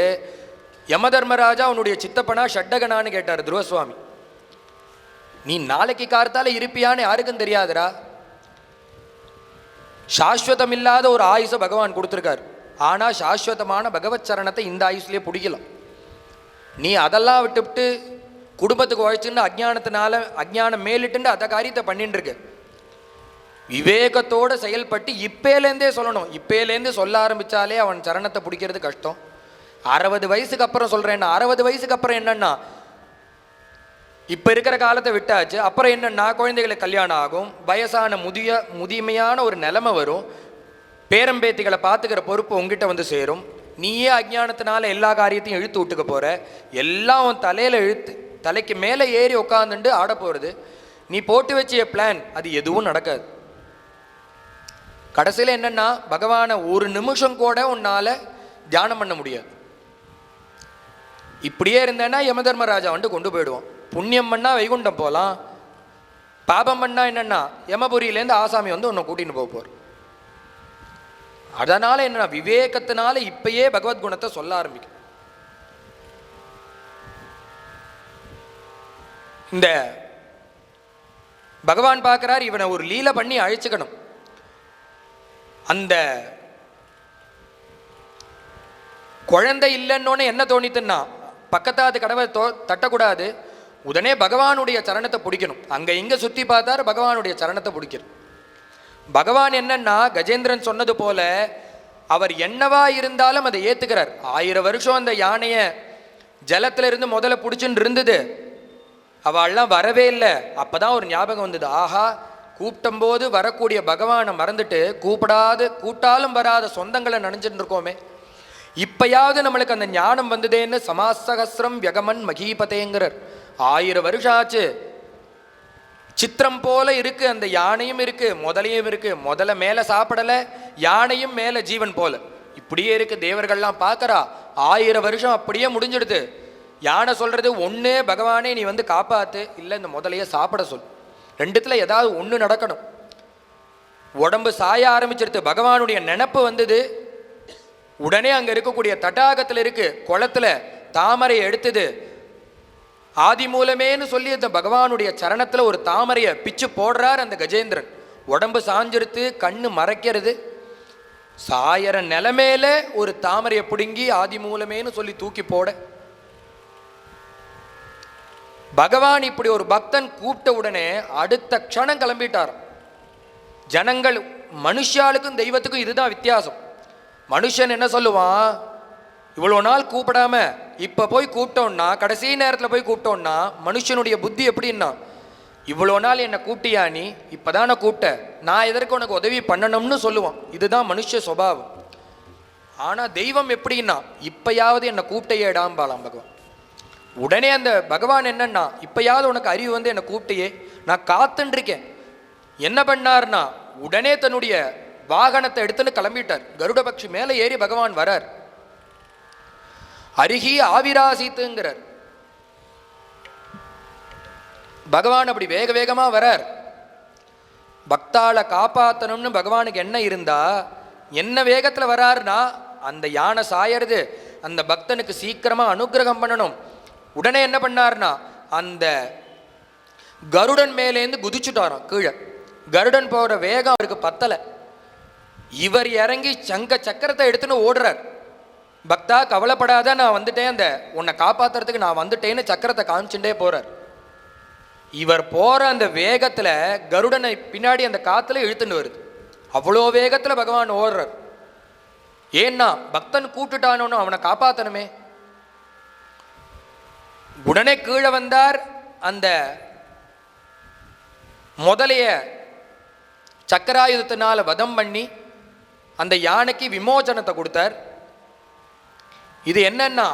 யம தர்மராஜா உன்னுடைய சித்தப்பனா ஷட்டகனான்னு கேட்டார் துருவசுவாமி. நீ நாளைக்கு கார்த்தால இருப்பியான்னு யாருக்கும் தெரியாதுரா. சாஸ்வதம் இல்லாத ஒரு ஆயுசை பகவான் கொடுத்துருக்காரு. ஆனால் சாஸ்வதமான பகவத் சரணத்தை இந்த ஆயுஸ்லேயே பிடிக்கலாம். நீ அதெல்லாம் விட்டுவிட்டு குடும்பத்துக்கு உழைச்சுன்னு அஜ்ஞானம் மேலிட்டுண்டு அந்த காரியத்தை பண்ணிட்டு இருக்க. விவேகத்தோடு செயல்பட்டு இப்பேலேருந்தே சொல்லணும். இப்பேலேருந்து சொல்ல ஆரம்பித்தாலே அவன் சரணத்தை பிடிக்கிறது கஷ்டம். 60 வயசுக்கு அப்புறம் சொல்கிறேன்னா 60 வயசுக்கு அப்புறம் என்னன்னா, இப்போ இருக்கிற காலத்தை விட்டாச்சு, அப்புறம் என்னன்னா குழந்தைகளுக்கு கல்யாணம் ஆகும், வயசான முதிமையான ஒரு நிலைமை வரும், பேரம்பேத்திகளை பார்த்துக்கிற பொறுப்பு உங்ககிட்ட வந்து சேரும். நீயே அஜ்ஞானத்தினால எல்லா காரியத்தையும் இழுத்து விட்டுக்க போகிற, எல்லாம் உன் தலைக்கு மேலே ஏறி உட்காந்துட்டு ஆட போகிறது. நீ போட்டு வச்சிய பிளான் அது எதுவும் நடக்காது. கடைசியில் என்னன்னா, பகவானை ஒரு நிமிஷம் கூட உன்னால் தியானம் பண்ண முடியாது. இப்படியே இருந்தேன்னா யம தர்மராஜா வந்துட்டு கொண்டு போயிடுவோம். புண்ணியம் பண்ணா வைகுண்டம் போகலாம், பாபம் பண்ணா என்னன்னா யமபுரியிலேருந்து ஆசாமி வந்து உன்னை கூட்டின்னு போவார். அதனால என்னன்னா, விவேகத்தினால இப்பயே பகவத்குணத்தை சொல்ல ஆரம்பிக்கும். இந்த பகவான் பார்க்கிறார், இவனை ஒரு லீலை பண்ணி அழிச்சுக்கணும். அந்த குழந்தை இல்லைன்னொன்னு என்ன தோணித்துன்னா, பக்கத்தாது கடவை தட்டக்கூடாது, உடனே பகவானுடைய சரணத்தை பிடிக்கணும். அங்கே இங்கே சுற்றி பார்த்தார், பகவானுடைய சரணத்தை பிடிக்கணும். பகவான் என்னன்னா, கஜேந்திரன் சொன்னது போல அவர் என்னவா இருந்தாலும் அதை ஏற்றுக்கிறார். 1000 வருஷம் அந்த யானையை ஜலத்தில் இருந்து முதல்ல பிடிச்சுன்னு இருந்தது, அவள்லாம் வரவே இல்லை. அப்போ தான் ஒரு ஞாபகம் வந்தது, ஆஹா கூப்பிட்டும் போது வரக்கூடிய பகவானை மறந்துட்டு கூட்டாலும் வராத சொந்தங்களை நினைஞ்சிட்டு இருக்கோமே, இப்பயாவது நம்மளுக்கு அந்த ஞானம் வந்ததேன்னு சமாசகசிரம் வியகமன் மகீபதேங்கிறார். 1000 வருஷம் ஆச்சு. சித்திரம் போல இருக்கு, அந்த யானையும் இருக்கு, முதலையும் இருக்கு. முதல்ல மேலே சாப்பிடலை, யானையும் மேலே ஜீவன் போல இப்படியே இருக்கு. தேவர்கள்லாம் பார்க்கறா, 1000 வருஷம் அப்படியே முடிஞ்சிடுது. யானை சொல்றது ஒன்று, பகவானே நீ வந்து காப்பாத்து, இல்லை இந்த முதலையே சாப்பிட சொல், ரெண்டுத்துல ஏதாவது ஒன்று நடக்கணும். உடம்பு சாய ஆரம்பிச்சிருது, பகவானுடைய நினப்பு வந்தது. உடனே அங்கே இருக்கக்கூடிய தடாகத்தில் இருக்கு குளத்துல தாமரையை எடுத்தது, ஆதி மூலமேன்னு சொல்லி அந்த பகவானுடைய சரணத்தில் ஒரு தாமரையை பிச்சு போடுறார் அந்த கஜேந்திரன். உடம்பு சாஞ்சிருத்து, கண்ணு மறைக்கிறது, சாயற நிலைமையில ஒரு தாமரையை பிடுங்கி ஆதி மூலமேன்னு சொல்லி தூக்கி போட, பகவான் இப்படி ஒரு பக்தன் கூப்பிட்ட உடனே அடுத்த க்ஷணம் கிளம்பிட்டார். ஜனங்கள், மனுஷாளுக்கும் தெய்வத்துக்கும் இதுதான் வித்தியாசம். மனுஷன் என்ன சொல்லுவான், இவ்வளோ நாள் கூப்பிடாம இப்போ போய் கூப்பிட்டோன்னா, கடைசி நேரத்தில் போய் கூப்பிட்டோன்னா, மனுஷனுடைய புத்தி எப்படின்னா, இவ்வளோ நாள் என்னை கூப்பிட்டியா, நீ இப்போதான் நான் கூப்பிட்டேன், நான் எதற்கு உனக்கு உதவி பண்ணணும்னு சொல்லுவான். இதுதான் மனுஷ சுபாவம். ஆனால் தெய்வம் எப்படின்னா, இப்பயாவது என்னை கூப்பிட்டையேடாம்பாலாம் பகவான். உடனே அந்த பகவான் என்னன்னா, இப்பயாவது உனக்கு அறிவு வந்து என்னை கூப்பிட்டையே, நான் காத்துருக்கேன். என்ன பண்ணார்னா, உடனே தன்னுடைய வாகனத்தை எடுத்துன்னு கிளம்பிட்டார். கருட பக்ஷி மேலே ஏறி பகவான் வரார். அருகி ஆவிராசித்துங்கிறார். பகவான் அப்படி வேக வேகமாக வரார். பக்தாளை காப்பாற்றணும்னு பகவானுக்கு என்ன இருந்தா என்ன வேகத்தில் வராருன்னா, அந்த யானை சாயறது, அந்த பக்தனுக்கு சீக்கிரமாக அனுகிரகம் பண்ணணும். உடனே என்ன பண்ணார்னா, அந்த கருடன் மேலேருந்து குதிச்சுட்டாராம் கீழே. கருடன் போகிற வேகம் அவருக்கு பத்தலை. இவர் இறங்கி சக்கரத்தை எடுத்துன்னு ஓடுறார். பக்தா கவலைப்படாத, நான் வந்துட்டேன், அந்த உன்னை காப்பாற்றுறதுக்கு நான் வந்துட்டேன்னு சக்கரத்தை காமிச்சுட்டே போகிறார். இவர் போகிற அந்த வேகத்தில் கருடனை பின்னாடி அந்த காற்றுல இழுத்துன்னு வருது. அவ்வளோ வேகத்தில் பகவான் ஓடுறார். ஏன்னா பக்தன் கூட்டுட்டானோன்னு அவனை காப்பாற்றணுமே. உடனே கீழே வந்தார். அந்த முதலைய சக்கராயுதத்தினால வதம் பண்ணி அந்த யானைக்கு விமோச்சனத்தை கொடுத்தார். இது என்னன்னா,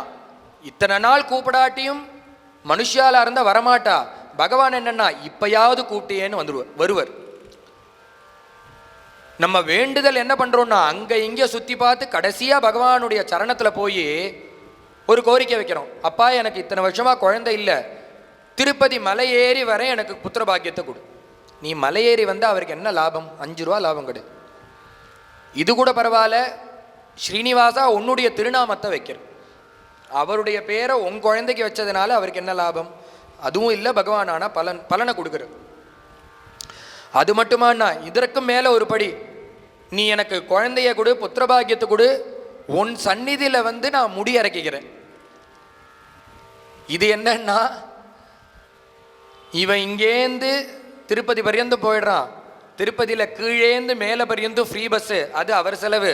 இத்தனை நாள் கூப்பிடாட்டியும் மனுஷியால இருந்தால் வரமாட்டா. பகவான் என்னன்னா, இப்பயாவது கூப்பிட்டேன்னு வருவர். நம்ம வேண்டுதல் என்ன பண்றோம்னா, அங்க இங்க சுத்தி பார்த்து கடைசியா பகவானுடைய சரணத்துல போய் ஒரு கோரிக்கை வைக்கிறோம். அப்பா, எனக்கு இத்தனை வருஷமா குழந்தை இல்லை, திருப்பதி மலை ஏறி வர எனக்கு புத்திர பாக்கியத்தை கொடு. நீ மலை ஏறி வந்தால் அவருக்கு என்ன லாபம்? 5 ரூபா லாபம் கிடையாது. இது கூட பரவாயில்ல, ஸ்ரீனிவாசா உன்னுடைய திருநாமத்தை வைக்கிற, அவருடைய பேரை உன் குழந்தைக்கு வச்சதுனால அவருக்கு என்ன லாபம்? அதுவும் இல்லை. பகவான் ஆனால் பலனை கொடுக்குற. அது மட்டுமாண்ணா, இதற்கும் மேலே ஒரு படி, நீ எனக்கு குழந்தைய கொடு, புத்திரபாகியத்தை கொடு, உன் சந்நிதியில் வந்து நான் முடி இறக்கிக்கிறேன். இது என்னன்னா, இவன் இங்கேருந்து திருப்பதி பரியந்து போயிடுறான். திருப்பதியில் கீழேந்து மேலே பரியந்தும் ஃப்ரீ பஸ்ஸு, அது அவர் செலவு.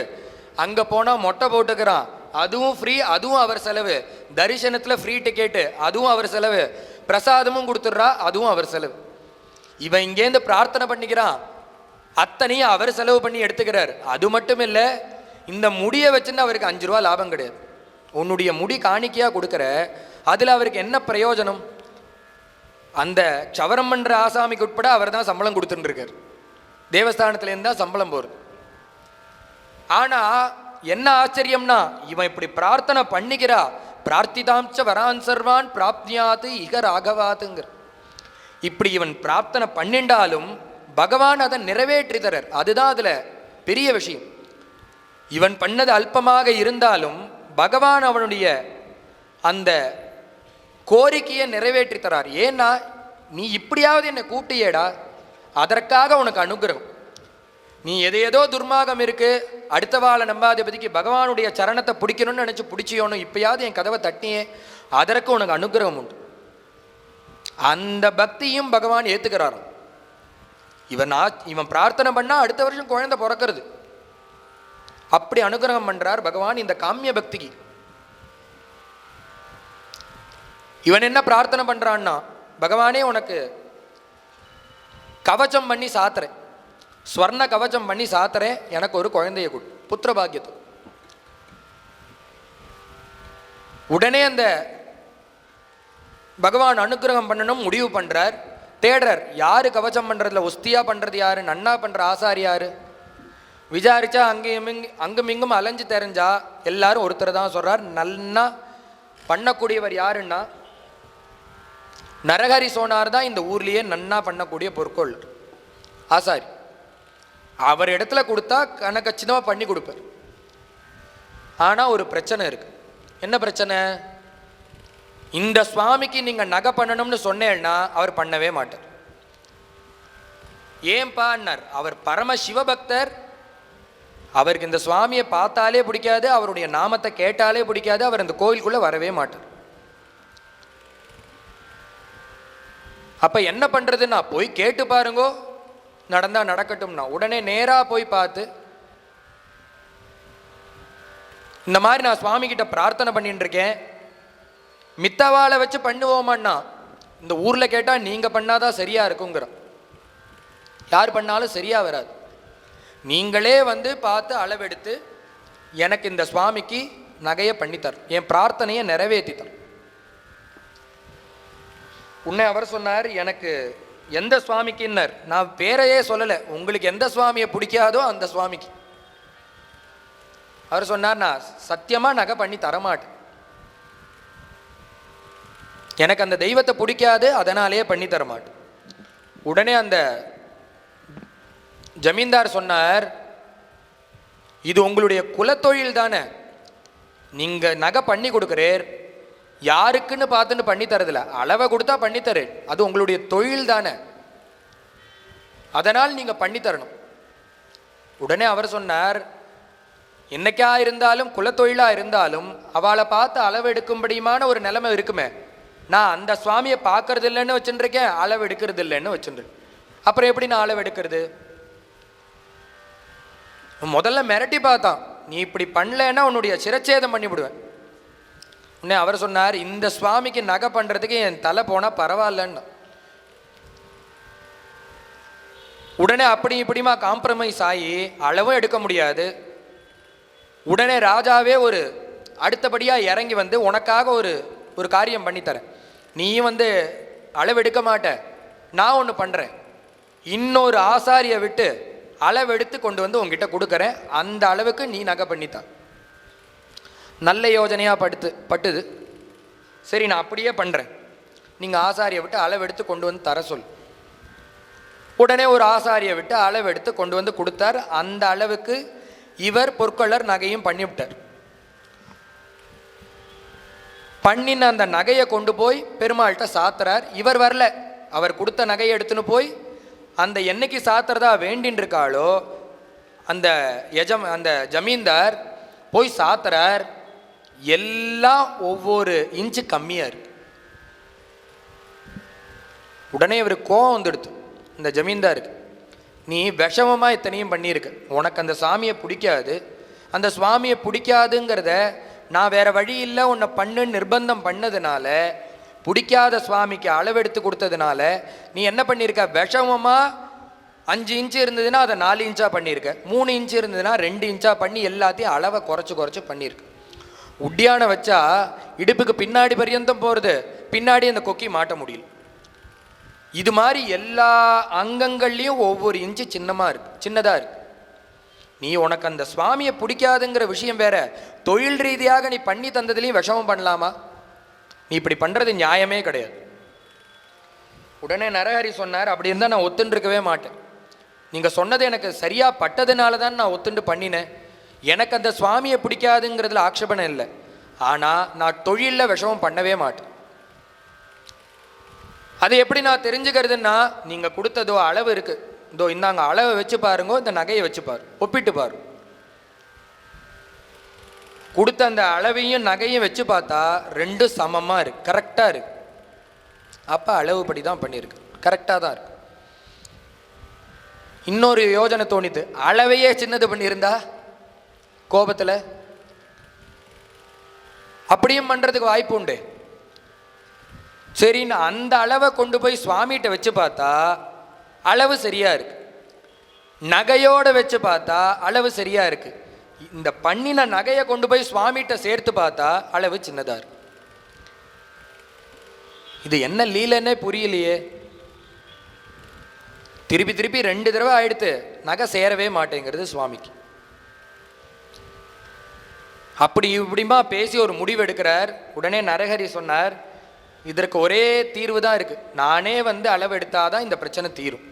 அங்கே போனால் மொட்டை போட்டுக்கிறான், அதுவும் ஃப்ரீ, அதுவும் அவர் செலவு. தரிசனத்தில் ஃப்ரீ டிக்கெட்டு, அதுவும் அவர் செலவு. பிரசாதமும் கொடுத்துட்றா, அதுவும் அவர் செலவு. இவன் இங்கேருந்து பிரார்த்தனை பண்ணிக்கிறான், அத்தனையும் அவர் செலவு பண்ணி எடுத்துக்கிறார். அது மட்டும் இல்லை, இந்த முடியை வச்சுன்னு அவருக்கு 5 ரூபா லாபம் கிடையாது. உன்னுடைய முடி காணிக்கையாக கொடுக்குற, அதில் அவருக்கு என்ன பிரயோஜனம்? அந்த சவரம் பண்ணுற ஆசாமிக்கு உட்பட அவர் தான் சம்பளம் கொடுத்துட்டுருக்கார். தேவஸ்தானத்துலேருந்து தான் சம்பளம் போகிறது. ஆனால் என்ன ஆச்சரியம்னா, இவன் இப்படி பிரார்த்தனை பண்ணிக்கிறா, பிரார்த்திதாம்ச வரான் சர்வான் பிராப்தியாத்து இக ராகவாத்துங்கிற. இப்படி இவன் பிரார்த்தனை பண்ணிண்டாலும் பகவான் அதை நிறைவேற்றி தரார். அதுதான் அதில் பெரிய விஷயம். இவன் பண்ணது அல்பமாக இருந்தாலும் பகவான் அவனுடைய அந்த கோரிக்கையை நிறைவேற்றி தரார். ஏன்னா, நீ இப்படியாவது என்னை கூப்பிட்டியேடா, அதற்காக உனக்கு அனுகிரகம். நீ எதேதோ துர்மாகம் இருக்கு, அடுத்த வாழை நம்பாதிபதிக்கு பகவானுடைய சரணத்தை பிடிக்கணும்னு நினச்சி பிடிச்சியோனும், இப்பயாவது என் கதவை தட்டியே, அதற்கு உனக்கு அனுகிரகம் உண்டு. அந்த பக்தியும் பகவான் ஏற்றுக்கிறாராம். இவன் பிரார்த்தனை பண்ணால் அடுத்த வருஷம் குழந்தை பிறக்கிறது. அப்படி அனுகிரகம் பண்ணுறார் பகவான் இந்த காமிய பக்திக்கு. இவன் என்ன பிரார்த்தனை பண்ணுறான்னா, பகவானே உனக்கு கவச்சம் பண்ணி சாத்துறேன், ஸ்வர்ண கவச்சம் பண்ணி சாத்துறேன், எனக்கு ஒரு குழந்தைய கொடு, புத்திர பாக்கியத்தை. உடனே அந்த பகவான் அனுகிரகம் பண்ணணும் முடிவு பண்ணுறார். தேடுறார், யாரு கவச்சம் பண்ணுறதுல ஒஸ்தியா பண்ணுறது யாரு, நன்னா பண்ணுற ஆசாரி யாரு. விசாரிச்சா அங்கும் இங்கும் அலைஞ்சு தெரிஞ்சா எல்லாரும் ஒருத்தர் தான் சொல்கிறார், நன்னா பண்ணக்கூடியவர் யாருன்னா நரஹரி சோனார் தான் இந்த ஊர்லேயே நன்னா பண்ணக்கூடிய பொற்கொள் ஆசாரி. அவர் இடத்துல கொடுத்தா கணக்கச்சிதமாக பண்ணி கொடுப்பார். ஆனால் ஒரு பிரச்சனை இருக்கு. என்ன பிரச்சனை? இந்த சுவாமிக்கு நீங்கள் நகை பண்ணணும்னு சொன்னேன்னா அவர் பண்ணவே மாட்டார். ஏன்பான்னார், அவர் பரம சிவபக்தர், அவருக்கு இந்த சுவாமியை பார்த்தாலே பிடிக்காது, அவருடைய நாமத்தை கேட்டாலே பிடிக்காது, அவர் இந்த கோவிலுக்குள்ளே வரவே மாட்டார். அப்போ என்ன பண்ணுறதுன்னா, போய் கேட்டு பாருங்கோ, நடந்தால் நடக்கட்டும்னா. உடனே நேராக போய் பார்த்து, இந்த மாதிரி நான் சுவாமி கிட்ட பிரார்த்தனை பண்ணிட்டு இருக்கேன், மித்தவாளை வச்சு பண்ணுவோமான்னா, இந்த ஊரில் கேட்டால் நீங்கள் பண்ணாதான் சரியாக இருக்குங்கிற. யார் பண்ணாலும் சரியாக வராது. நீங்களே வந்து பார்த்து அளவெடுத்து எனக்கு இந்த சுவாமிக்கு நகையை பண்ணித்தர், என் பிரார்த்தனையை நிறைவேற்றித்தர். உன்னை அவர் சொன்னார், எனக்கு எந்த சுவாமிக்குன்னர், நான் பேரையே சொல்லலை, உங்களுக்கு எந்த சுவாமியை பிடிக்காதோ அந்த சுவாமிக்கு. அவர் சொன்னார், நான் சத்தியமாக நகை பண்ணி தரமாட்டேன். எனக்கு அந்த தெய்வத்தை பிடிக்காது, அதனாலேயே பண்ணித்தர மாட்டேன். உடனே அந்த ஜமீன்தார் சொன்னார், இது உங்களுடைய குலத்தொழில் தானே, நீங்கள் நகை பண்ணி கொடுக்குறேர், யாருக்குன்னு பார்த்துன்னு பண்ணி தரதில்ல, அளவை கொடுத்தா பண்ணித்தரு, அது உங்களுடைய தொழில் தானே, அதனால் நீங்கள் பண்ணித்தரணும். உடனே அவர் சொன்னார், என்னைக்கா இருந்தாலும் குலத்தொழிலாக இருந்தாலும் அவளை பார்த்து அளவு எடுக்கும்படியுமான ஒரு நிலைமை இருக்குமே, நான் அந்த சுவாமியை பார்க்கறது இல்லைன்னு வச்சுருக்கேன், அளவு எடுக்கிறது இல்லைன்னு வச்சுருக்கேன், அப்புறம் எப்படி நான் அளவு எடுக்கிறது? முதல்ல மிரட்டி பார்த்தான், நீ இப்படி பண்ணலன்னா உன்னுடைய சிரச்சேதம் பண்ணிவிடுவேன். உடனே அவர் சொன்னார், இந்த சுவாமிக்கு நகை பண்ணுறதுக்கு என் தலை போனால் பரவாயில்லன்னு. உடனே அப்படி இப்படிமா காம்ப்ரமைஸ் ஆகி அளவும் எடுக்க முடியாது. உடனே ராஜாவே ஒரு அடுத்தபடியாக இறங்கி வந்து, உனக்காக ஒரு காரியம் பண்ணித்தரேன், நீயும் வந்து அளவெடுக்க மாட்ட, நான் ஒன்று பண்ணுறேன், இன்னொரு ஆசாரியை விட்டு அளவெடுத்து கொண்டு வந்து உங்ககிட்ட கொடுக்குறேன், அந்த அளவுக்கு நீ நகை பண்ணித்தான். நல்ல யோஜனையாக பட்டுது. சரி, நான் அப்படியே பண்ணுறேன், நீங்கள் ஆசாரியை விட்டு அளவெடுத்து கொண்டு வந்து தர சொல். உடனே ஒரு ஆசாரியை விட்டு அளவெடுத்து கொண்டு வந்து கொடுத்தார். அந்த அளவுக்கு இவர் பொற்கொள்ளர் நகையும் பண்ணிவிட்டார். பண்ணின அந்த நகையை கொண்டு போய் பெருமாள்கிட்ட சாத்துறார். இவர் வரல, அவர் கொடுத்த நகையை எடுத்துன்னு போய் அந்த என்னைக்கு சாத்துறதா வேண்டின்னு இருக்காளோ அந்த ஜமீன்தார் போய் சாத்துறார். எல்லாம் ஒவ்வொரு இன்ச்சு கம்மியாக இருக்கு. உடனே இவருக்கு கோவம் வந்துடுது இந்த ஜமீன்தாருக்கு, நீ விஷமமாக இத்தனையும் பண்ணியிருக்க, உனக்கு அந்த சாமியை பிடிக்காது, அந்த சுவாமியை பிடிக்காதுங்கிறத நான் வேறு வழி இல்லை உன்னை பண்ணுன்னு நிர்பந்தம் பண்ணதுனால, பிடிக்காத சுவாமிக்கு அளவெடுத்து கொடுத்ததுனால நீ என்ன பண்ணியிருக்க, விஷமமாக 5 இன்ச்சு இருந்ததுன்னா அதை 4 இன்ச்சாக பண்ணியிருக்க, 3 இன்ச்சு இருந்ததுன்னா 2 இன்ச்சாக பண்ணி எல்லாத்தையும் அளவை குறைச்சி பண்ணியிருக்கு. உட்டியான வச்சா இடுப்புக்கு பின்னாடி பரியந்தம் போகிறது, பின்னாடி அந்த கொக்கி மாட்ட முடியல. இது மாதிரி எல்லா அங்கங்கள்லேயும் ஒவ்வொரு இன்ச்சு சின்னதாக இருக்கு. நீ உனக்கு அந்த சுவாமியை பிடிக்காதுங்கிற விஷயம் வேற, தொழில் ரீதியாக நீ பண்ணி தந்ததுலேயும் விஷமம் பண்ணலாமா? நீ இப்படி பண்ணுறது நியாயமே கிடையாது. உடனே நரஹரி சொன்னார், அப்படி இருந்தால் நான் ஒத்துன்னு இருக்கவே மாட்டேன், நீங்கள் சொன்னது எனக்கு சரியாக பட்டதுனால தான் நான் ஒத்துண்டு பண்ணினேன், எனக்கு அந்த சுவாமியை பிடிக்காதுங்கிறதுல ஆட்சேபணம் இல்லை, ஆனால் நான் தொழிலில் விஷமம் பண்ணவே மாட்டேன். அது எப்படி நான் தெரிஞ்சுக்கிறதுன்னா, நீங்கள் கொடுத்ததோ அளவு இருக்குது, இதோ இந்தாங்க அளவை வச்சு பாருங்கோ, இந்த நகையை வச்சு பாரு, ஒப்பிட்டு பாரு. கொடுத்த அந்த அளவையும் நகையும் வச்சு பார்த்தா 2 சமமாக இருக்கு, கரெக்டாக இருக்கு. அப்போ அளவுப்படி தான் பண்ணியிருக்கு, கரெக்டாக தான் இருக்கு. இன்னொரு யோஜனை தோணித்து, அளவையே சின்னது பண்ணியிருந்தா கோபத்தில் அப்படியும் பண்ணுறதுக்கு வாய்ப்பு உண்டு. சரின்னு அந்த அளவை கொண்டு போய் சுவாமிகிட்ட வச்சு பார்த்தா அளவு சரியா இருக்கு, நகையோடு வச்சு பார்த்தா அளவு சரியா இருக்கு. இந்த பண்ணின நகையை கொண்டு போய் சுவாமிகிட்ட சேர்த்து பார்த்தா அளவு சின்னதா இருக்கு. இது என்ன லீலன்னே புரியலையே. திருப்பி 2 தடவை ஆயிடுத்து, நகை சேரவே மாட்டேங்கிறது சுவாமிக்கு. அப்படி இப்படிமா பேசி ஒரு முடிவு எடுக்கிறார். உடனே நரஹரி சொன்னார், இதற்கு ஒரே தீர்வு தான் இருக்கு, நானே வந்து அளவு எடுத்தாதான் இந்த பிரச்சனை தீரும்.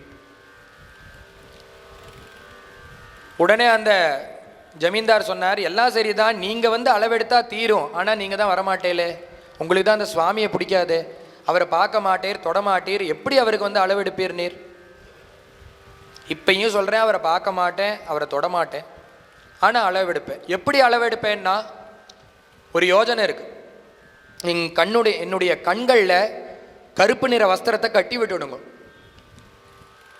உடனே அந்த ஜமீன்தார் சொன்னார், எல்லாம் சரிதான், நீங்கள் வந்து அளவெடுத்தா தீரும், ஆனால் நீங்கள் தான் வரமாட்டேலே, உங்களுக்கு தான் அந்த சுவாமியை பிடிக்காது, அவரை பார்க்க மாட்டீர், தொடமாட்டீர், எப்படி அவருக்கு வந்து அளவெடுப்பீர் நீர்? இப்பையும் சொல்கிறேன், அவரை பார்க்க மாட்டேன், அவரை தொடமாட்டேன், ஆனால் அளவெடுப்பேன். எப்படி அளவெடுப்பேன்னா ஒரு யோஜனை இருக்குது. என்னுடைய கண்களில் கருப்பு நிற வஸ்திரத்தை கட்டி விட்டுடுங்க,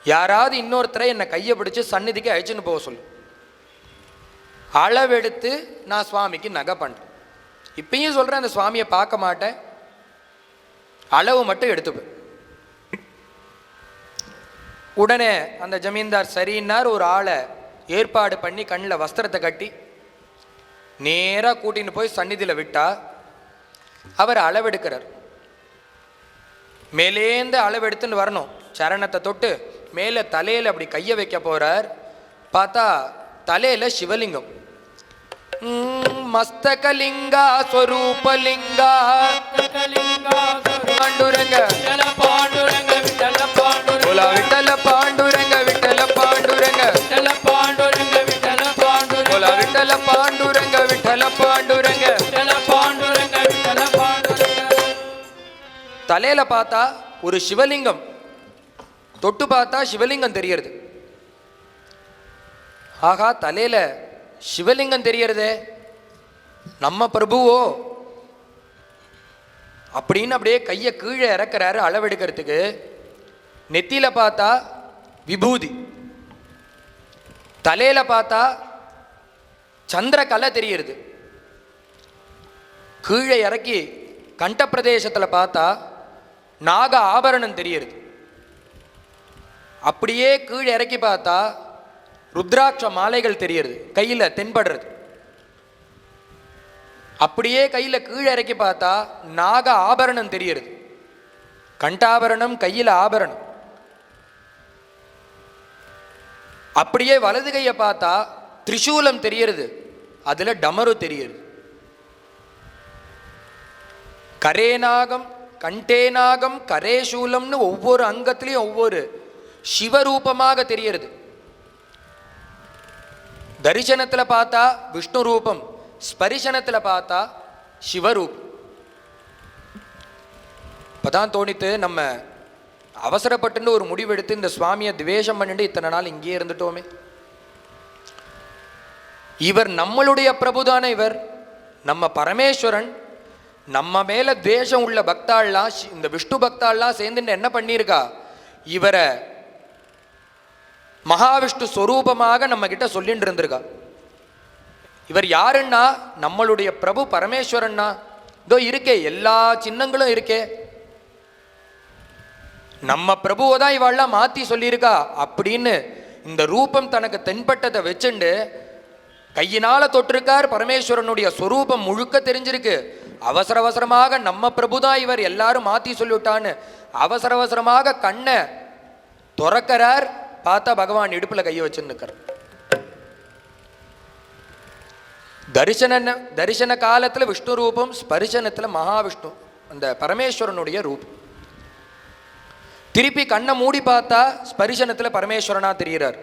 யாராவது இன்னொருத்தரை என்னை கையை பிடிச்சி சந்நிதிக்கு அழைச்சின்னு போக சொல்லு, அளவெடுத்து நான் சுவாமிக்கு நகை பண்ணுறேன். இப்பயும் சொல்கிறேன், அந்த சுவாமியை பார்க்க மாட்டேன், அளவு மட்டும் எடுத்துப்பேன். உடனே அந்த ஜமீன்தார் சரின்னார். ஒரு ஆளை ஏற்பாடு பண்ணி கண்ணில் வஸ்திரத்தை கட்டி நேராக கூட்டின்னு போய் சந்நிதியில் விட்டா அவர் அளவெடுக்கிறார். மேலேந்து அளவெடுத்துன்னு வரணும், சரணத்தை தொட்டு மேலே தலையில் அப்படி கையை வைக்க போகிறார். பார்த்தா தலையில் சிவலிங்கம். மஸ்தகலிங்கா ஸ்வரூபலிங்கா தலையில பார்த்தா ஒரு சிவலிங்கம், தொட்டு பார்த்தா சிவலிங்கம் தெரியறது. ஆகா, தலையில சிவலிங்கம் தெரியறதே, நம்ம பிரபுவோ அப்படின்னு அப்படியே கையை கீழே இறக்குறாரு அளவெடுக்கிறதுக்கு. நெத்தியில பார்த்தா விபூதி, தலையில பார்த்தா சந்திர கலை தெரியுது, கீழே இறக்கி கண்ட பிரதேசத்தில் பார்த்தா நாக ஆபரணம் தெரியுது, அப்படியே கீழே இறக்கி பார்த்தா ருத்ராட்ச மாலைகள் தெரியுது, கையில் தென்படுறது. அப்படியே கையில் கீழே இறக்கி பார்த்தா நாக ஆபரணம் தெரியுது, கண்டாபரணம், கையில் ஆபரணம். அப்படியே வலது கையை பார்த்தா திரிசூலம் தெரியுது, அதுல டமரு தெரியுது. கரேநாகம், கண்டேநாகம், கரேசூலம்னு ஒவ்வொரு அங்கத்திலையும் ஒவ்வொரு சிவரூபமாக தெரியுது. தரிசனத்தில் பார்த்தா விஷ்ணு ரூபம், ஸ்பரிசனத்தில் பார்த்தா சிவரூபம். இப்பதான் தோணித்து, நம்ம அவசரப்பட்டு ஒரு முடிவெடுத்து இந்த சுவாமியை துவேஷம் பண்ணிட்டு இத்தனை நாள் இங்கேயே இருந்துட்டோமே. இவர் நம்மளுடைய பிரபுதான, இவர் நம்ம பரமேஸ்வரன். நம்ம மேல துவேஷம் உள்ள பக்தாள்லாம், இந்த விஷ்ணு பக்தாள்லாம் சேர்ந்துட்டு என்ன பண்ணியிருக்கா, இவரை மகாவிஷ்ணு ஸ்வரூபமாக நம்ம கிட்ட சொல்லிட்டு இருந்திருக்கா. இவர் யாருன்னா நம்மளுடைய பிரபு பரமேஸ்வரன்னா. இதோ இருக்கே, எல்லா சின்னங்களும் இருக்கே, நம்ம பிரபுவை தான் இவாள்லாம் மாற்றி சொல்லியிருக்கா அப்படின்னு இந்த ரூபம் தனக்கு தென்பட்டதை வச்சுண்டு கையினால தொட்டிருக்கார். பரமேஸ்வரனுடைய ஸ்வரூபம் முழுக்க தெரிஞ்சிருக்கு. அவசர அவசரமாக நம்ம பிரபு தான் இவர், எல்லாரும் மாற்றி சொல்லிவிட்டான்னு அவசர அவசரமாக கண்ணை துறக்கிறார். பார்த்தா பகவான் இடுப்புல கையை வச்சுருக்கிறார். தரிசன காலத்தில் விஷ்ணு ரூபம், ஸ்பரிசனத்தில் மகாவிஷ்ணு, அந்த பரமேஸ்வரனுடைய ரூபம். திருப்பி கண்ணை மூடி பார்த்தா ஸ்பரிசனத்தில் பரமேஸ்வரனா தெரிகிறார்.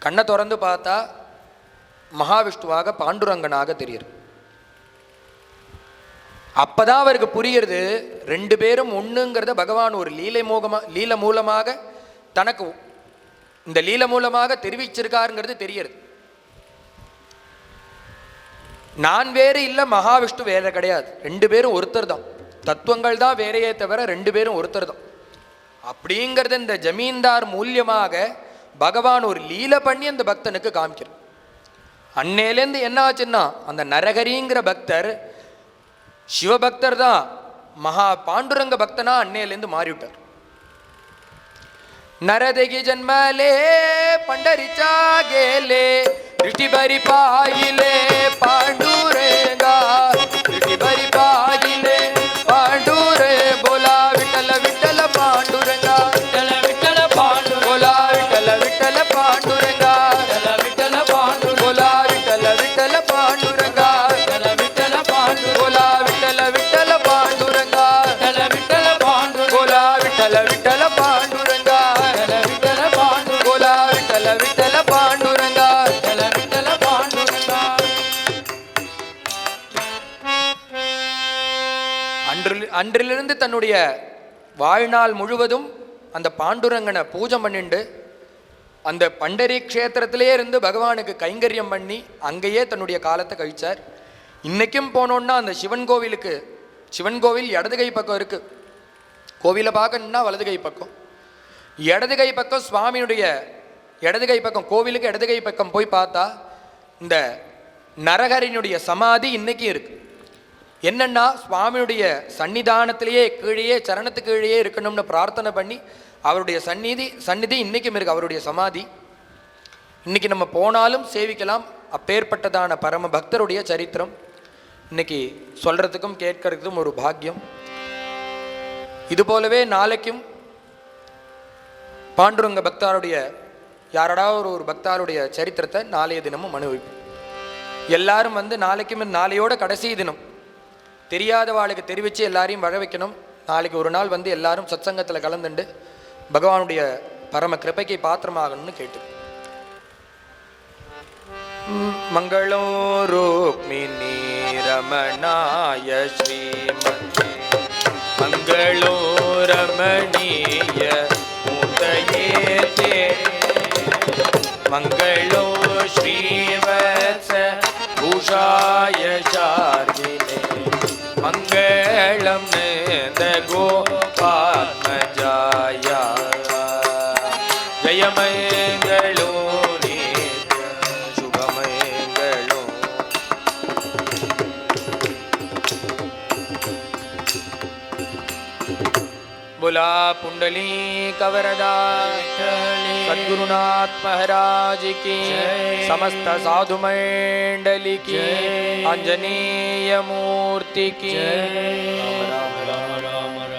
கண்ணை திறந்து பார்த்தா மகாவிஷ்ணுவாக பாண்டுரங்கனாக தெரியுது. அப்பதான் அவருக்கு புரியுறது ரெண்டு பேரும் ஒண்ணுங்கிறத பகவான் ஒரு லீல மூலமாக தனக்கு இந்த லீல மூலமாக தெரிவிச்சிருக்காருங்கிறது தெரியுது. நான் வேறு இல்லை, மகாவிஷ்ணு வேற கிடையாது, ரெண்டு பேரும் ஒருத்தர் தான். தத்துவங்கள் தான் வேறையே தவிர ரெண்டு பேரும் ஒருத்தர் தான். அப்படிங்கிறத இந்த ஜமீன்தார் மூலியமாக பகவான் ஒரு லீல பண்ணி அந்த பக்தனுக்கு காமிக்கிறார். அன்னையிலேருந்து என்ன ஆச்சுன்னா, அந்த நரகரிங்கிற பக்தர் சிவபக்தர் தான் மகா பாண்டுரங்க பக்தனா அன்னையிலேருந்து மாறிவிட்டார். நரதகி ஜன்மலே பண்டரிச்சா கேலே திருஷ்டி பரி பாயிலே பாண்டூரேங்கா திருஷ்டி பரி பாயிலே பாண்டூரே போலா விட்டல விட்டல பாண்டுரங்கா விட்டல விட்டல பாண்டு போலா விட்டல விட்டல பாண்டுரங்கா விட்டல விட்டல பாண்டு போலா விட்டல விட்டல பாண்டுரங்கா விட்டல விட்டல பாண்டு போலா விட்டல விட்டல பாண்டுரங்கா விட்டல விட்டல பாண்டு போலா விட்டல விட்டல பாண்டுரங்கா விட்டல விட்டல பாண்டு போலா விட்டல விட்டல பாண்டுரங்கா விட்டல விட்டல பாண்டுரங்கா. அன்றிலிருந்து தன்னுடைய வாழ்நாள் முழுவதும் அந்த பாண்டுரங்கனை பூஜை பண்ணிண்டு அந்த பண்டரி க்ஷேத்திரத்திலே இருந்து பகவானுக்கு கைங்கரியம் பண்ணி அங்கேயே தன்னுடைய காலத்தை கழிச்சார். இன்னைக்கும் போனோன்னா அந்த சிவன் கோவில் இடது கை பக்கம் இருக்கு. கோவிலை பார்க்கணுன்னா வலது கை பக்கம், இடது கை பக்கம் சுவாமியுடைய இடது கை பக்கம், கோவிலுக்கு இடது கை பக்கம் போய் பார்த்தா இந்த நரகரினுடைய சமாதி இன்னைக்கு இருக்கு. என்னன்னா சுவாமியுடைய சன்னிதானத்திலேயே கீழே சரணத்துக்கு கீழே இருக்கணும்னு பிரார்த்தனை பண்ணி அவருடைய சந்நிதி இன்னைக்கும் இருக்கு, அவருடைய சமாதி. இன்னைக்கு நம்ம போனாலும் சேவிக்கலாம். அப்பேற்பட்டதான பரம பக்தருடைய சரித்திரம் இன்னைக்கு சொல்றதுக்கும் கேட்கறதுக்கும் ஒரு பாக்கியம். இது போலவே நாளைக்கும் பாண்டுரங்க பக்தாருடைய யாராவது ஒரு பக்தாருடைய சரித்திரத்தை நாளைய தினமும் அனுபவிப்போம். எல்லாரும் வந்து நாளையோட கடைசி தினம் தெரியாதவாளுக்கு தெரிவித்து எல்லாரையும் வர வைக்கணும். நாளைக்கு ஒரு நாள் வந்து எல்லாரும் சத்சங்கத்தில் கலந்துண்டு பகவானுடைய பரம கிருபைக்கு பாத்திரமாகணும்னு கேட்டு மங்களோ ருக்மிணி ரமணாய ஸ்ரீமதி मंगलो रमणीय मूर्तये ते मंगलो श्रीवत्स भूषाय शार्गिने मंगलम नंद गोपात्मजाय जय मंगलो नित्य शुभ मंगलो बोला पुंडलीक वरदा सद्गुरुनाथ महाराज की समस्त साधु मंडली की आंजनेय मूर्ति की राम राम राम राम